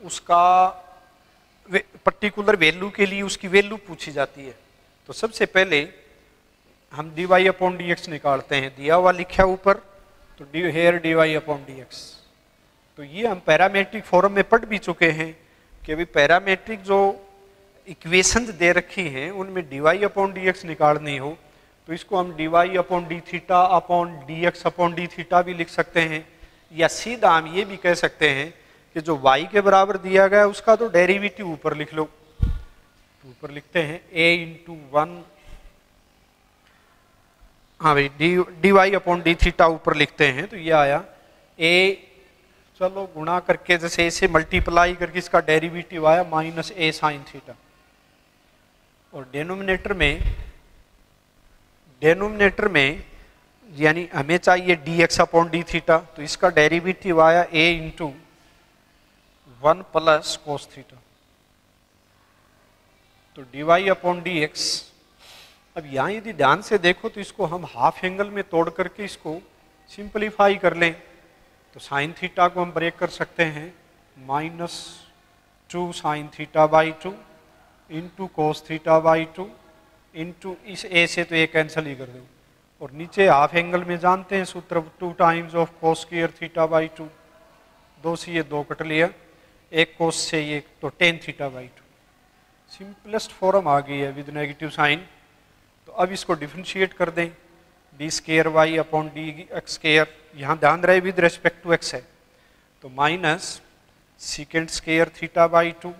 A: उसका पर्टिकुलर वैल्यू के लिए उसकी वैल्यू पूछी जाती है। तो सबसे पहले हम d y upon d x निकालते हैं, दिया हुआ लिखा ऊपर, तो here d y upon d x. तो ये हम पैरामेट्रिक फॉर्म में पढ़ भी चुके हैं कि अभी पैरामेट्रिक जो इक्वेशंस दे रखी हैं उनमें d y upon d x निकालनी हो तो इसको हम d y upon d theta upon d x upon d theta भी लिख सकते हैं, या सीधा हम ये भी कह सकते हैं कि जो y के बराबर दिया गया है उसका तो डेरिवेटिव ऊपर लिख लो। ऊपर लिखते हैं a इंटू 1, हाँ भाई d y upon d theta ऊपर लिखते हैं, तो ये आया a, चलो गुणा करके जैसे इसे मल्टीप्लाई करके इसका डेरिवेटिव आया माइनस ए साइन थीटा, और डेनोमिनेटर में यानी हमें चाहिए d x upon d theta, तो इसका डेरिवेटिव आया a into 1 plus cos theta, तो d y upon d x. अब यहाँ यदि ध्यान से देखो तो इसको हम हाफ एंगल में तोड़ करके इसको सिंपलीफाई कर लें तो साइन थीटा को हम ब्रेक कर सकते हैं -2 sine theta by 2 into cos theta by 2 into इस ए से तो ये कैंसिल ही कर दो, और नीचे हाफ एंगल में जानते हैं सूत्र 2 times of cos square theta by 2, 2 से ये 2 कट लिया, एक कोस से ये तो tan theta by 2। Simplest form आ गई है विद नेगेटिव साइन। तो अब इसको डिफरेंशिएट कर दें, d square y upon d x square, यहाँ ध्यान रहे विद रेस्पेक्ट टू एक्स है, तो minus secant square theta by 2।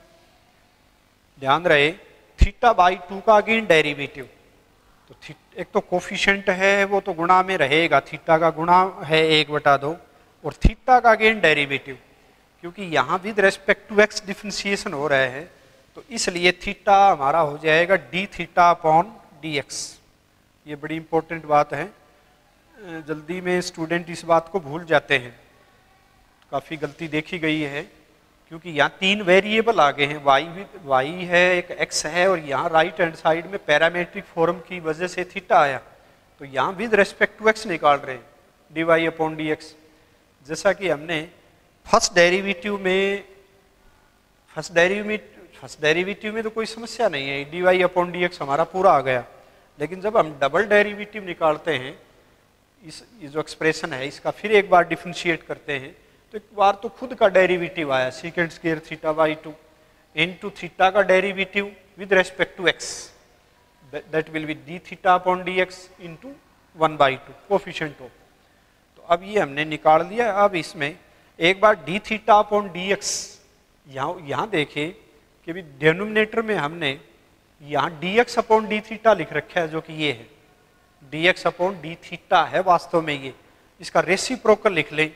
A: ध्यान रहे थीटा बाई 2 का अगेन डेरिवेटिव, तो एक तो कोफिशिएंट है वो तो गुणा में रहेगा, थीटा का गुणा है 1/2 और थीटा का अगेन डेरिवेटिव, क्योंकि यहाँ with respect to x differentiation हो रहा है तो इसलिए थीटा हमारा हो जाएगा d theta upon d x. ये बड़ी इंपॉर्टेंट बात है, जल्दी में स्टूडेंट इस बात को भूल जाते हैं, काफ़ी गलती देखी गई है, क्योंकि यहाँ 3 वेरिएबल आ गए हैं, वाई है, एक एक्स है और यहाँ राइट हैंड साइड में पैरामेट्रिक फॉर्म की वजह से थीटा आया, तो यहाँ विद रेस्पेक्ट टू एक्स निकाल रहे हैं d y upon d x. जैसा कि हमने फर्स्ट डेरिवेटिव में तो कोई समस्या नहीं है, d y upon d x हमारा पूरा आ गया, लेकिन जब हम डबल डेरिवेटिव निकालते हैं ये जो एक्सप्रेशन है इसका फिर एक बार डिफरेंशिएट करते हैं तो एक बार तो खुद का डेरिवेटिव आया second square theta by 2 into theta का derivative with respect to x, that will be d theta upon d x into 1/2 coefficient of. तो अब ये हमने निकाल लिया। अब इसमें एक बार d theta upon d x, यहाँ देखिए कि भी डिनोमिनेटर में हमने यहाँ d x upon d theta लिख रखा है, जो कि ये है d x upon d theta है वास्तव में, ये इसका रेसिप्रोकल लिख लें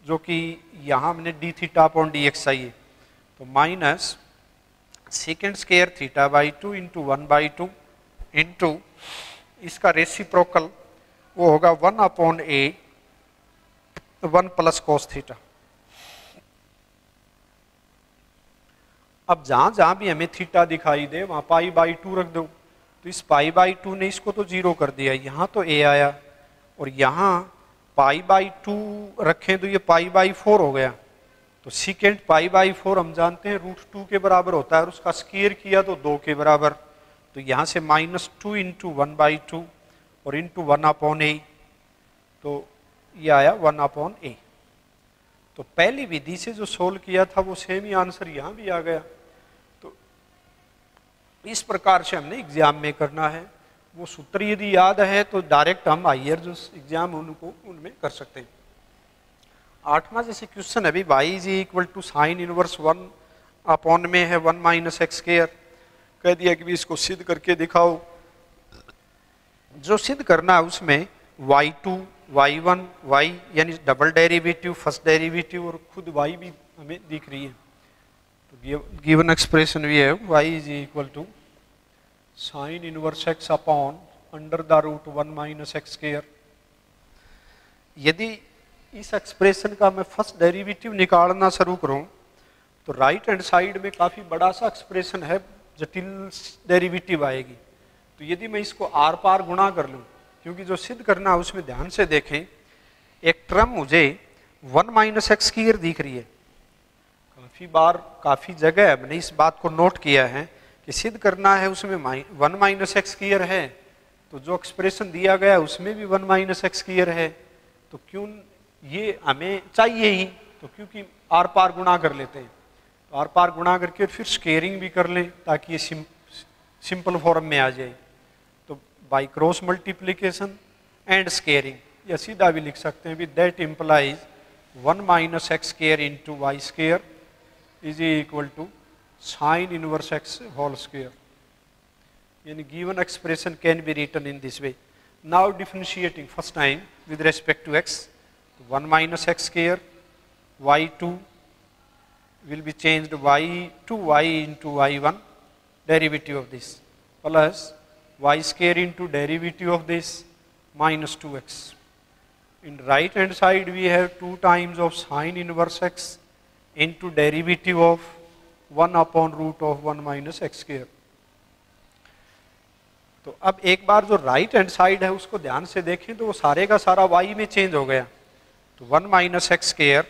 A: जो कि यहाँ हमने D theta upon d x चाहिए, तो minus second square theta by 2 into 1/2 into इसका रेसिप्रोकल वो होगा 1 अपॉन ए 1 प्लस कोस थीटा। अब जहाँ जहाँ भी हमें थीटा दिखाई दे वहाँ पाई बाई 2 रख दो, तो इस पाई बाई 2 ने इसको तो 0 कर दिया, यहाँ तो ए आया और यहाँ पाई बाई 2 रखें तो ये पाई बाई 4 हो गया, तो सीकेंड पाई बाई 4 हम जानते हैं √2 के बराबर होता है और उसका स्क्वायर किया तो 2 के बराबर, तो यहाँ से -2 इंटू 1/2 और इंटू 1 अपॉन ए, तो ये आया 1 अपॉन ए। तो पहली विधि से जो सोल्व किया था वो सेम ही आंसर यहाँ भी आ गया। तो इस प्रकार से हमने एग्जाम में करना है, वो सूत्र यदि याद है तो डायरेक्ट हम हायर जो एग्जाम उनमें कर सकते हैं। 8वां जैसे क्वेश्चन है अभी y is equal to sine inverse 1 upon में है 1 माइनस एक्स स्क्वायर, कह दिया कि भी इसको सिद्ध करके दिखाओ। जो सिद्ध करना है उसमें y2 y1 y यानी डबल डेरिवेटिव फर्स्ट डेरिवेटिव और खुद y भी हमें दिख रही है, तो गिवन एक्सप्रेशन भी है y is equal to sine inverse x upon under the root 1 minus x square. यदि इस एक्सप्रेशन का मैं फर्स्ट डेरिवेटिव निकालना शुरू करूं तो राइट हैंड साइड में काफ़ी बड़ा सा एक्सप्रेशन है, जटिल डेरिवेटिव आएगी, तो यदि मैं इसको आर पार गुणा कर लूं, क्योंकि जो सिद्ध करना है उसमें ध्यान से देखें एक टर्म मुझे 1 माइनस एक्स स्क्वायर दिख रही है, काफ़ी बार काफ़ी जगह हमने इस बात को नोट किया है कि सिद्ध करना है उसमें 1 माइनस एक्स स्क्वायर है, तो जो एक्सप्रेशन दिया गया उसमें भी 1 माइनस एक्स स्क्वायर है, तो क्यों ये हमें चाहिए ही, तो क्योंकि आर पार गुणा कर लेते हैं, तो आर पार गुणा करके फिर स्केयरिंग भी कर लें ताकि ये सिंपल फॉर्म में आ जाए। तो by cross multiplication and squaring या सीधा भी लिख सकते हैं भी that implies 1 minus x square into y square is equal to sine inverse x whole square, यानी given expression can be written in this way. Now differentiating first time with respect to x, 1 minus x square y2 will be changed y2y into y1 derivative of this plus y square into derivative of this minus 2x. In right hand side we have 2 times of sine inverse x into derivative of 1 upon root of 1 minus x square. तो अब एक बार जो right hand side है उसको ध्यान से देखें तो वो सारे का सारा y में चेंज हो गया, तो 1 minus x square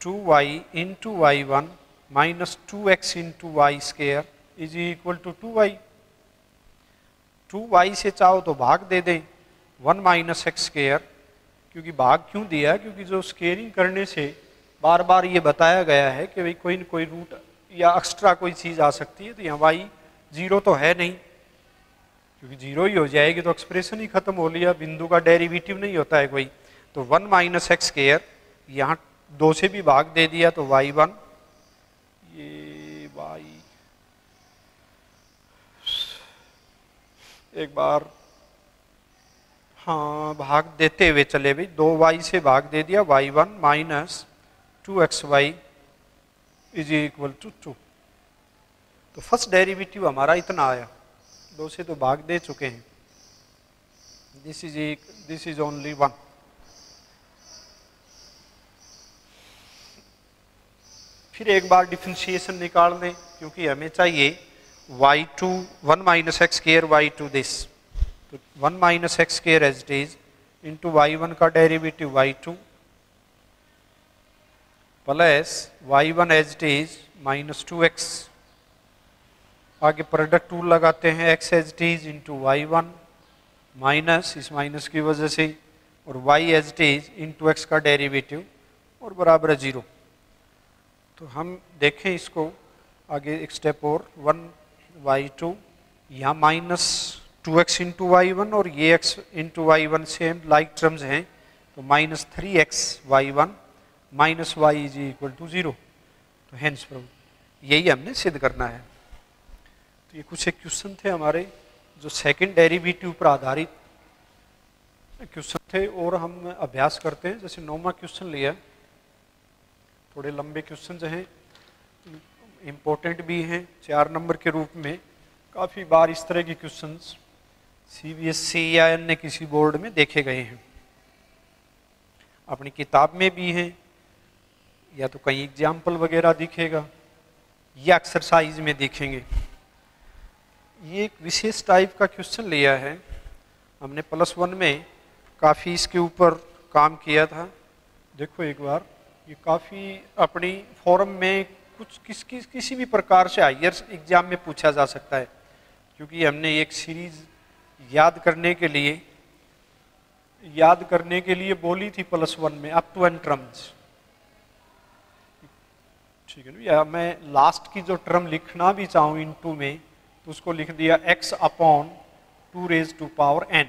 A: 2y into y1 minus 2x into y square is equal to 2y। 2y से चाहो तो भाग दे दें 1 माइनस एक्स स्क्वायर, क्योंकि भाग क्यों दिया, क्योंकि जो स्केयरिंग करने से बार बार ये बताया गया है कि भाई कोई न कोई रूट या एक्स्ट्रा कोई चीज़ आ सकती है, तो यहाँ y 0 तो है नहीं, क्योंकि 0 ही हो जाएगी तो एक्सप्रेशन ही खत्म हो लिया, बिंदु का डेरिवेटिव नहीं होता है कोई, तो 1 माइनस एक्स स्क्वायर यहाँ 2 से भी भाग दे दिया तो y1, ये y एक बार हाँ भाग देते हुए चले भाई, 2y से भाग दे दिया, y1 minus 2xy is equal to 2। तो फर्स्ट डेरिवेटिव हमारा इतना आया, 2 से तो भाग दे चुके हैं, दिस इज ओनली 1। फिर एक बार डिफरेंशिएशन निकाल लें, क्योंकि हमें चाहिए y2 1 minus x square y2 this, तो 1 minus x square as it is into y1 का derivative y2 plus y1 as it is minus 2x, आगे प्रोडक्ट टूल लगाते हैं, x as it is into y1 minus इस minus की वजह से, और y as it is into x का डेरिवेटिव और बराबर है 0। तो हम देखें इसको आगे एक स्टेप और, 1y2 यहाँ माइनस 2x इंटू y1 और ये x into y1 same like terms हैं, तो minus 3x y1 minus y is equal to 0। तो हेंस प्रूव, यही हमने सिद्ध करना है। तो ये कुछ एक क्वेश्चन थे हमारे जो सेकंड डेरिवेटिव पर आधारित क्वेश्चन थे, और हम अभ्यास करते हैं। जैसे 9वां क्वेश्चन लिया, थोड़े लंबे क्वेश्चन हैं, इम्पोर्टेंट भी हैं, 4 नंबर के रूप में। काफ़ी बार इस तरह के क्वेश्चंस CBSE या अन्य किसी बोर्ड में देखे गए हैं, अपनी किताब में भी हैं, या तो कहीं एग्जाम्पल वगैरह दिखेगा या एक्सरसाइज में दिखेंगे। ये एक विशेष टाइप का क्वेश्चन लिया है हमने, +1 में काफ़ी इसके ऊपर काम किया था। देखो एक बार, ये काफ़ी अपनी फॉरम में कुछ किसी भी प्रकार से हायर एग्जाम में पूछा जा सकता है, क्योंकि हमने एक सीरीज याद करने के लिए बोली थी +1 में, अप टू एन टर्म्स, ठीक है ना। या मैं लास्ट की जो टर्म लिखना भी चाहूँ इनटू में, तो उसको लिख दिया x upon 2 raise to power n।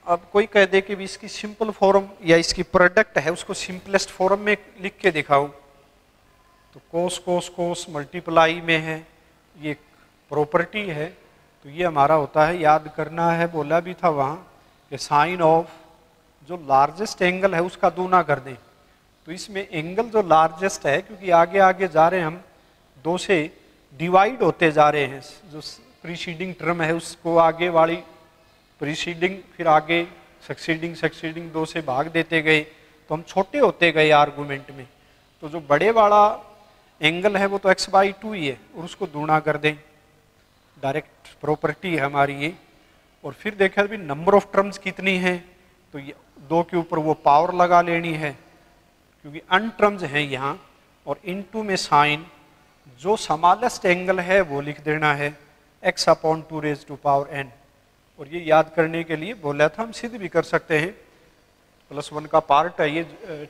A: अब कोई कह दे कि भी इसकी सिंपल फॉर्म या इसकी प्रोडक्ट है उसको सिंपलेस्ट फॉर्म में लिख के दिखाऊं, तो कोस कोस कोस मल्टीप्लाई में है, ये प्रॉपर्टी है, तो ये हमारा होता है, याद करना है, बोला भी था वहाँ कि साइन ऑफ जो लार्जेस्ट एंगल है उसका दूना कर दें। तो इसमें एंगल जो लार्जेस्ट है, क्योंकि आगे आगे जा रहे हैं हम, 2 से डिवाइड होते जा रहे हैं, जो प्रीसीडिंग टर्म है उसको आगे वाली प्रीसीडिंग, फिर आगे सक्सीडिंग 2 से भाग देते गए, तो हम छोटे होते गए आर्गुमेंट में। तो जो बड़े वाला एंगल है वो तो x/2 ही है, और उसको दूना कर दें, डायरेक्ट प्रॉपर्टी है हमारी ये। और फिर देखा भी नंबर ऑफ टर्म्स कितनी हैं, तो ये 2 के ऊपर वो पावर लगा लेनी है, क्योंकि अन टर्म्स हैं यहाँ, और इनटू में साइन जो स्मॉलेस्ट एंगल है वो लिख देना है x upon 2 raise to power n। और ये याद करने के लिए बोला था, हम सिद्ध भी कर सकते हैं, +1 का पार्ट है ये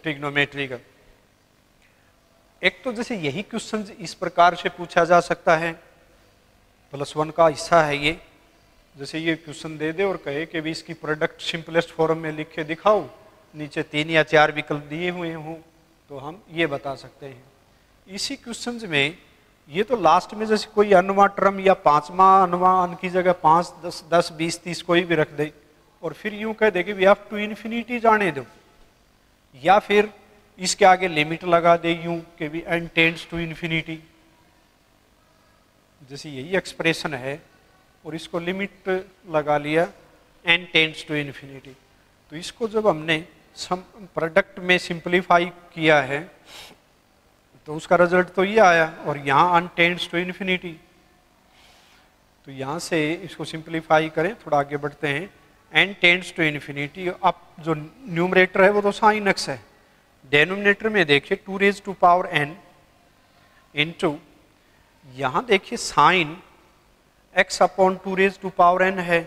A: ट्रिग्नोमेट्री का। एक तो जैसे यही क्वेश्चन इस प्रकार से पूछा जा सकता है, +1 का हिस्सा है ये, जैसे ये क्वेश्चन दे दे और कहे कि भी इसकी प्रोडक्ट सिंपलेस्ट फॉर्म में लिख के दिखाओ, नीचे 3 या 4 विकल्प दिए हुए हों, तो हम ये बता सकते हैं। इसी क्वेश्चन में ये तो लास्ट में जैसे कोई अनवा टर्म या 5वां अनवा अन की जगह 5, 10, 20, 30 कोई भी रख दे, और फिर यूं कह दे कि वी हैव टू इन्फिनिटी जाने दो, या फिर इसके आगे लिमिट लगा दे यूं कि भी n टेंड्स टू इन्फिनिटी, जैसे यही एक्सप्रेशन है, और इसको लिमिट लगा लिया n टेंड्स टू इन्फिनिटी। तो इसको जब हमने प्रोडक्ट में सिंप्लीफाई किया है तो उसका रिजल्ट तो ये आया, और यहाँ n टेंड्स टू इन्फिनिटी, तो यहाँ से इसको सिंप्लीफाई करें, थोड़ा आगे बढ़ते हैं, n टेंड्स टू इन्फिनिटी। अब जो न्यूमरेटर है वो तो साइन x है, डेनोमिनेटर में देखिए 2 raise to power n into, यहाँ देखिए sine x upon 2 raise to power n है,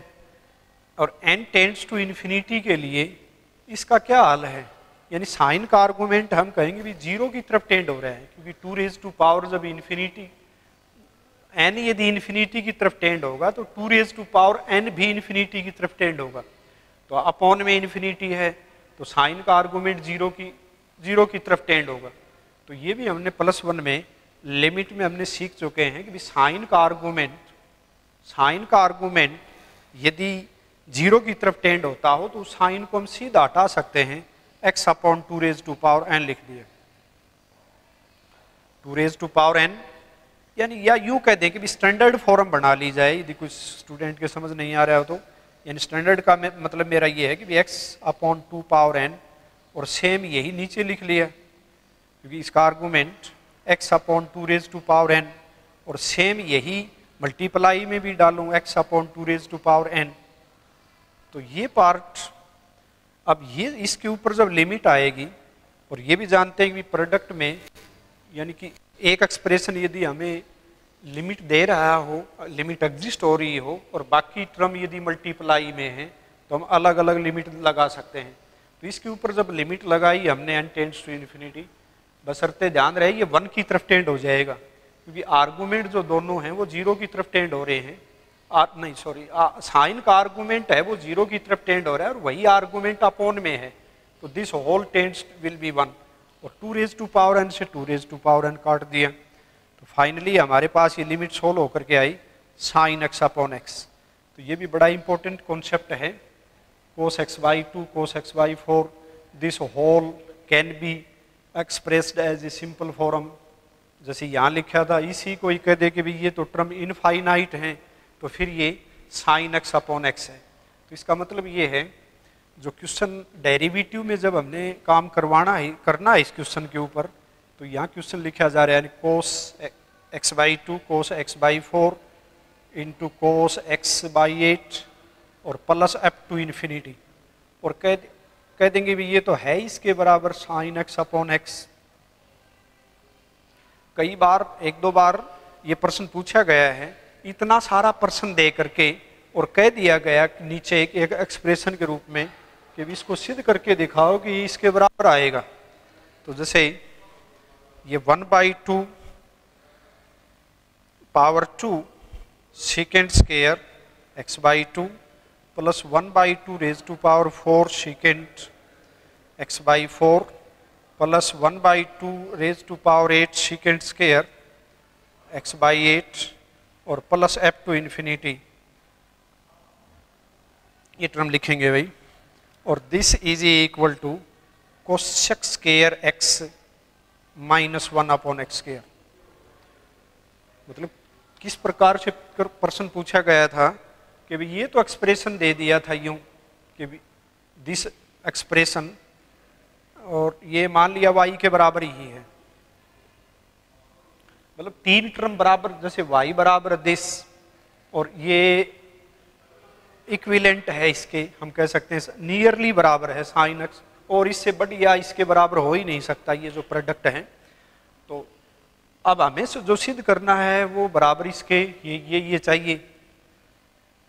A: और n टेंड्स टू इन्फिनिटी के लिए इसका क्या हाल है, यानी साइन का आर्गुमेंट हम कहेंगे भी 0 की तरफ टेंड हो रहा है, क्योंकि 2 रेज टू पावर जब इन्फिनिटी n यदि इन्फिनिटी की तरफ टेंड होगा तो 2 रेज टू पावर n भी इन्फिनिटी की तरफ टेंड होगा। तो अपॉन में इन्फिनिटी है, तो साइन का आर्गूमेंट जीरो की तरफ टेंड होगा। तो ये भी हमने +1 में लिमिट में हमने सीख चुके हैं कि साइन का आर्गूमेंट यदि 0 की तरफ टेंड होता हो तो साइन को हम सीधा हटा सकते हैं, x/2n लिख दिया। 2n यानी या यूं कह दें कि स्टैंडर्ड फॉर्म बना ली जाए, यदि कुछ स्टूडेंट के समझ नहीं आ रहा हो तो। यानी स्टैंडर्ड का मतलब मेरा ये है कि x/2n और सेम यही नीचे लिख लिया, क्योंकि इसका आर्गूमेंट x/2n और सेम यही मल्टीप्लाई में भी डालूं x/2n। तो ये पार्ट, अब ये इसके ऊपर जब लिमिट आएगी, और ये भी जानते हैं कि प्रोडक्ट में यानी कि एक एक्सप्रेशन यदि हमें लिमिट दे रहा हो, लिमिट एग्जिस्ट हो रही हो, और बाकी टर्म यदि मल्टीप्लाई में है तो हम अलग अलग लिमिट लगा सकते हैं। तो इसके ऊपर जब लिमिट लगाई हमने n टेंड्स टू इन्फिनिटी, बशर्ते ध्यान रहे ये 1 की तरफ टेंड हो जाएगा, क्योंकि आर्गूमेंट जो दोनों हैं वो 0 की तरफ टेंड हो रहे हैं। साइन का आर्गूमेंट है वो 0 की तरफ टेंड हो रहा है, और वही आर्गूमेंट अपॉन में है, तो this whole tends will be 1। और 2n से 2n काट दिया, तो फाइनली हमारे पास ये लिमिट सोल्व होकर के आई sin x/x। तो ये भी बड़ा इंपॉर्टेंट कॉन्सेप्ट है, cos x/2 cos x/4, this whole can be expressed as a simple form. जैसे यहाँ लिखा था, इसी को ही कह दे कि भाई ये तो टर्म इनफाइनाइट हैं, तो फिर ये sin x/x है। तो इसका मतलब ये है, जो क्वेश्चन डेरिवेटिव में जब हमने काम करना है इस क्वेश्चन के ऊपर, तो यहाँ क्वेश्चन लिखा जा रहा है cos x/2 cos x/4 into cos x/8 और प्लस अप टू इन्फिनिटी, और कह देंगे भी ये तो है इसके बराबर sin x/x। कई बार, एक दो बार ये प्रश्न पूछा गया है, इतना सारा प्रश्न दे करके और कह दिया गया नीचे एक एक्सप्रेशन के रूप में कि इसको सिद्ध करके दिखाओ कि इसके बराबर आएगा। तो जैसे ये 1/2 power 2 second square x/2 plus 1/2 raise to power 4 second x/4 plus 1/2 raise to power 8 second square x/8 और प्लस f टू इन्फिनिटी, ये टर्म लिखेंगे भाई। और this is equal to cosec square x minus 1/x²। मतलब किस प्रकार से प्रश्न पूछा गया था कि भाई ये तो एक्सप्रेशन दे दिया था यूं कि दिस एक्सप्रेशन, और ये मान लिया y के बराबर ही है, मतलब 3 टर्म बराबर, जैसे y बराबर दिस, और ये इक्विवेलेंट है इसके, हम कह सकते हैं नियरली बराबर है sin x, और इससे बढ़िया इसके बराबर हो ही नहीं सकता ये जो प्रोडक्ट है। तो अब हमें जो सिद्ध करना है वो बराबर इसके ये चाहिए।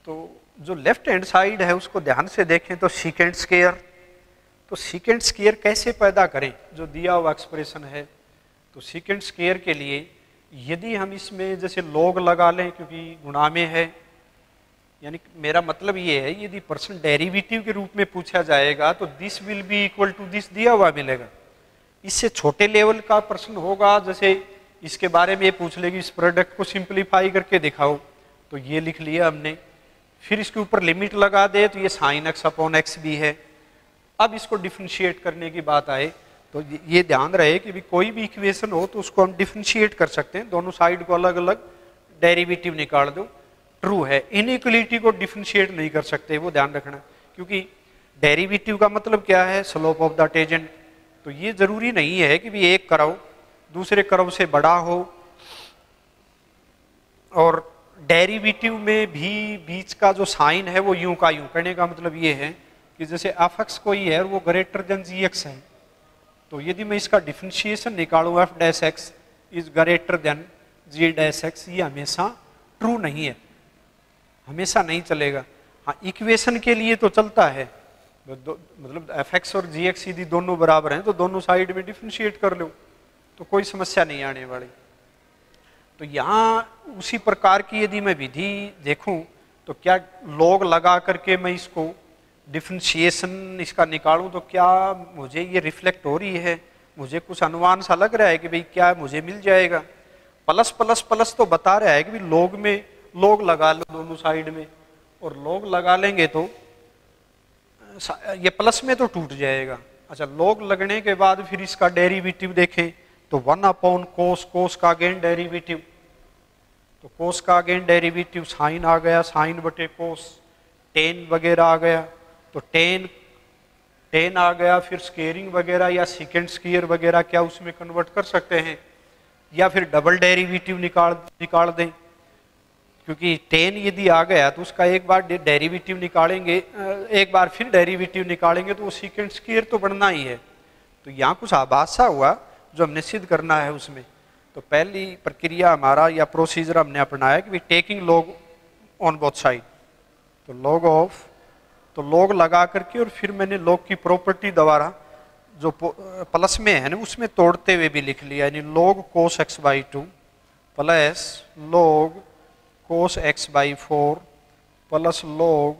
A: तो जो लेफ्ट हैंड साइड है उसको ध्यान से देखें तो सेकेंड स्क्वायर, तो सेकेंड स्क्वायर कैसे पैदा करें, जो दिया हुआ एक्सप्रेशन है। तो सेकेंड स्क्वायर के लिए यदि हम इसमें जैसे लॉग लगा लें, क्योंकि गुणा में है, यानी मेरा मतलब ये है यदि प्रश्न डेरिवेटिव के रूप में पूछा जाएगा तो this will be equal to this दिया हुआ मिलेगा। इससे छोटे लेवल का प्रश्न होगा, जैसे इसके बारे में ये पूछ लेगी इस प्रोडक्ट को सिंप्लीफाई करके दिखाओ, तो ये लिख लिया हमने, फिर इसके ऊपर लिमिट लगा दे तो ये sin x/x भी है। अब इसको डिफरेंशिएट करने की बात आए तो ये ध्यान रहे कि भी कोई भी इक्वेशन हो तो उसको हम डिफरेंशिएट कर सकते हैं, दोनों साइड को अलग अलग डेरिवेटिव निकाल दो, ट्रू है। इनइक्वलिटी को डिफरेंशिएट नहीं कर सकते, वो ध्यान रखना, क्योंकि डेरिवेटिव का मतलब क्या है, स्लोप ऑफ द टेंजेंट। तो ये जरूरी नहीं है कि भी एक कर्व दूसरे कर्व से बड़ा हो, और डेरिवेटिव में भी बीच का जो साइन है वो यूं का यूं, कहने का मतलब ये है कि जैसे f(x) कोई है वो ग्रेटर देन gx है, तो यदि मैं इसका डिफरेंशिएशन निकालूं f(x) is greater than g'(x), ये हमेशा ट्रू नहीं है, हमेशा नहीं चलेगा। हाँ, इक्वेशन के लिए तो चलता है, मतलब f(x) और gx यदि दोनों बराबर हैं तो दोनों साइड में डिफरेंशिएट कर लो तो कोई समस्या नहीं आने वाली। तो यहाँ उसी प्रकार की यदि मैं विधि देखूं तो क्या लॉग लगा करके मैं इसको डिफरेंशिएशन इसका निकालूं तो क्या मुझे ये रिफ्लेक्ट हो रही है, मुझे कुछ अनुमान सा लग रहा है कि भाई क्या मुझे मिल जाएगा। प्लस प्लस प्लस तो बता रहा है कि भाई लॉग में लॉग लगा लो दोनों साइड में, और लॉग लगा लेंगे तो ये प्लस में तो टूट जाएगा। अच्छा, लॉग लगने के बाद फिर इसका डेरिवेटिव देखें तो 1 अपॉन कोस, कोस का अगेन डेरिवेटिव, तो कोस का अगेन डेरिवेटिव साइन आ गया, साइन बटे कोस, टेन वगैरह आ गया, तो टेन आ गया, फिर स्केयरिंग वगैरह या सेकेंड स्केयर वगैरह क्या उसमें कन्वर्ट कर सकते हैं, या फिर डबल डेरिवेटिव निकाल दें, क्योंकि टेन यदि आ गया तो उसका एक बार डेरिवेटिव निकालेंगे, एक बार फिर डेरिवेटिव निकालेंगे तो वो सेकेंड स्केयर तो बनना ही है। तो यहाँ कुछ आभास हुआ जो हमने सिद्ध करना है उसमें। तो पहली प्रक्रिया हमारा या प्रोसीजर हमने अपनाया कि taking log on both side, तो लॉग ऑफ, तो लॉग लगा करके और फिर मैंने लॉग की प्रॉपर्टी द्वारा जो प्लस में है ना उसमें तोड़ते हुए भी लिख लिया, यानी log cos x by 2 plus log cos x by 4 plus log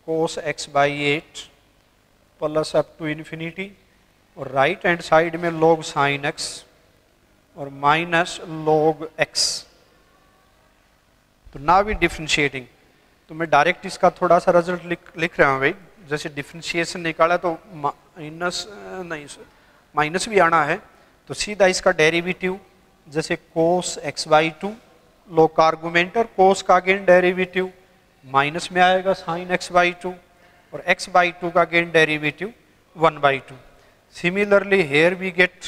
A: cos x by 8 plus up to infinity, और राइट हैंड साइड में लॉग साइन x और माइनस लॉग x। तो नाउ वी डिफरेंशिएटिंग, तो मैं डायरेक्ट इसका थोड़ा सा result लिख रहा हूँ भाई। जैसे डिफरेंशिएशन निकाला तो माइनस भी आना है, तो सीधा इसका डेरिवेटिव जैसे कोस x बाई 2 लॉग का आर्गुमेंट और कोस का अगेन डेरिवेटिव माइनस में आएगा साइन x बाई 2 और x बाई 2 का again derivative 1 by 2। Similarly here we get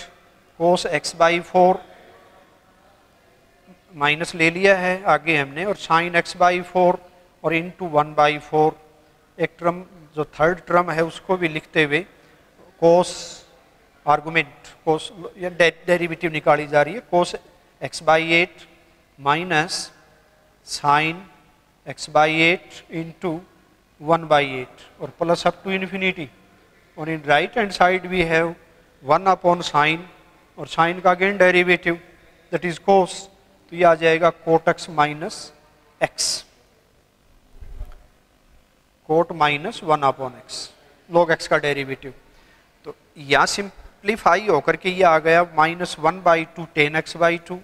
A: cos x by 4 minus ले लिया है आगे हमने, और साइन x बाई 4 और इंटू 1 बाई 4। एक टर्म जो थर्ड टर्म है उसको भी लिखते हुए कोस आर्गुमेंट कोस या डेरिवेटिव निकाली जा रही है, cos x by 8 minus sine x by 8 into 1 by 8 और प्लस अप टू इन्फिनिटी। और in right hand side we have 1 upon sine और साइन का again derivative that is cos, तो ये आ जाएगा cot x minus x, cot minus 1 upon x, log x का derivative. तो यहाँ सिंप्लीफाई होकर के ये आ गया minus 1 by 2 ten x by 2,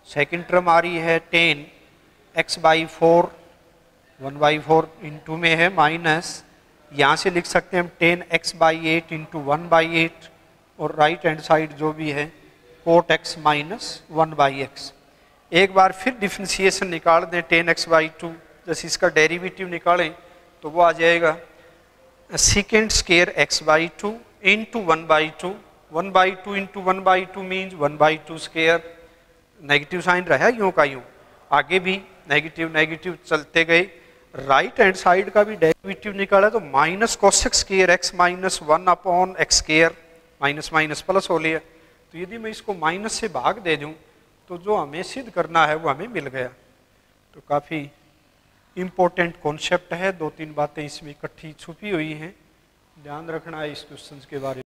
A: second term आ रही है tan x by 4 1 by 4 into में है माइनस, यहाँ से लिख सकते हैं हम tan x by 8 into 1 by 8, और राइट हैंड साइड जो भी है cot x minus 1 by x. एक बार फिर डिफरेंशिएशन निकाल दें टेन एक्स बाई 2, जैसे इसका डेरिवेटिव निकालें तो वो आ जाएगा second square x by 2 into 1 by 2, 1 by 2 into 1 by 2 means 1 by 2 square, negative sign रहा यूं का यूं, आगे भी नेगेटिव नेगेटिव चलते गए। राइट हैंड साइड का भी डेरिवेटिव निकाला तो minus cosec square x minus 1 upon x square, minus minus plus हो लिया। तो यदि मैं इसको माइनस से भाग दे दूं तो जो हमें सिद्ध करना है वो हमें मिल गया। तो काफ़ी इम्पोर्टेंट कॉन्सेप्ट है, 2-3 बातें इसमें इकट्ठी छुपी हुई हैं, ध्यान रखना है इस क्वेश्चन के बारे में।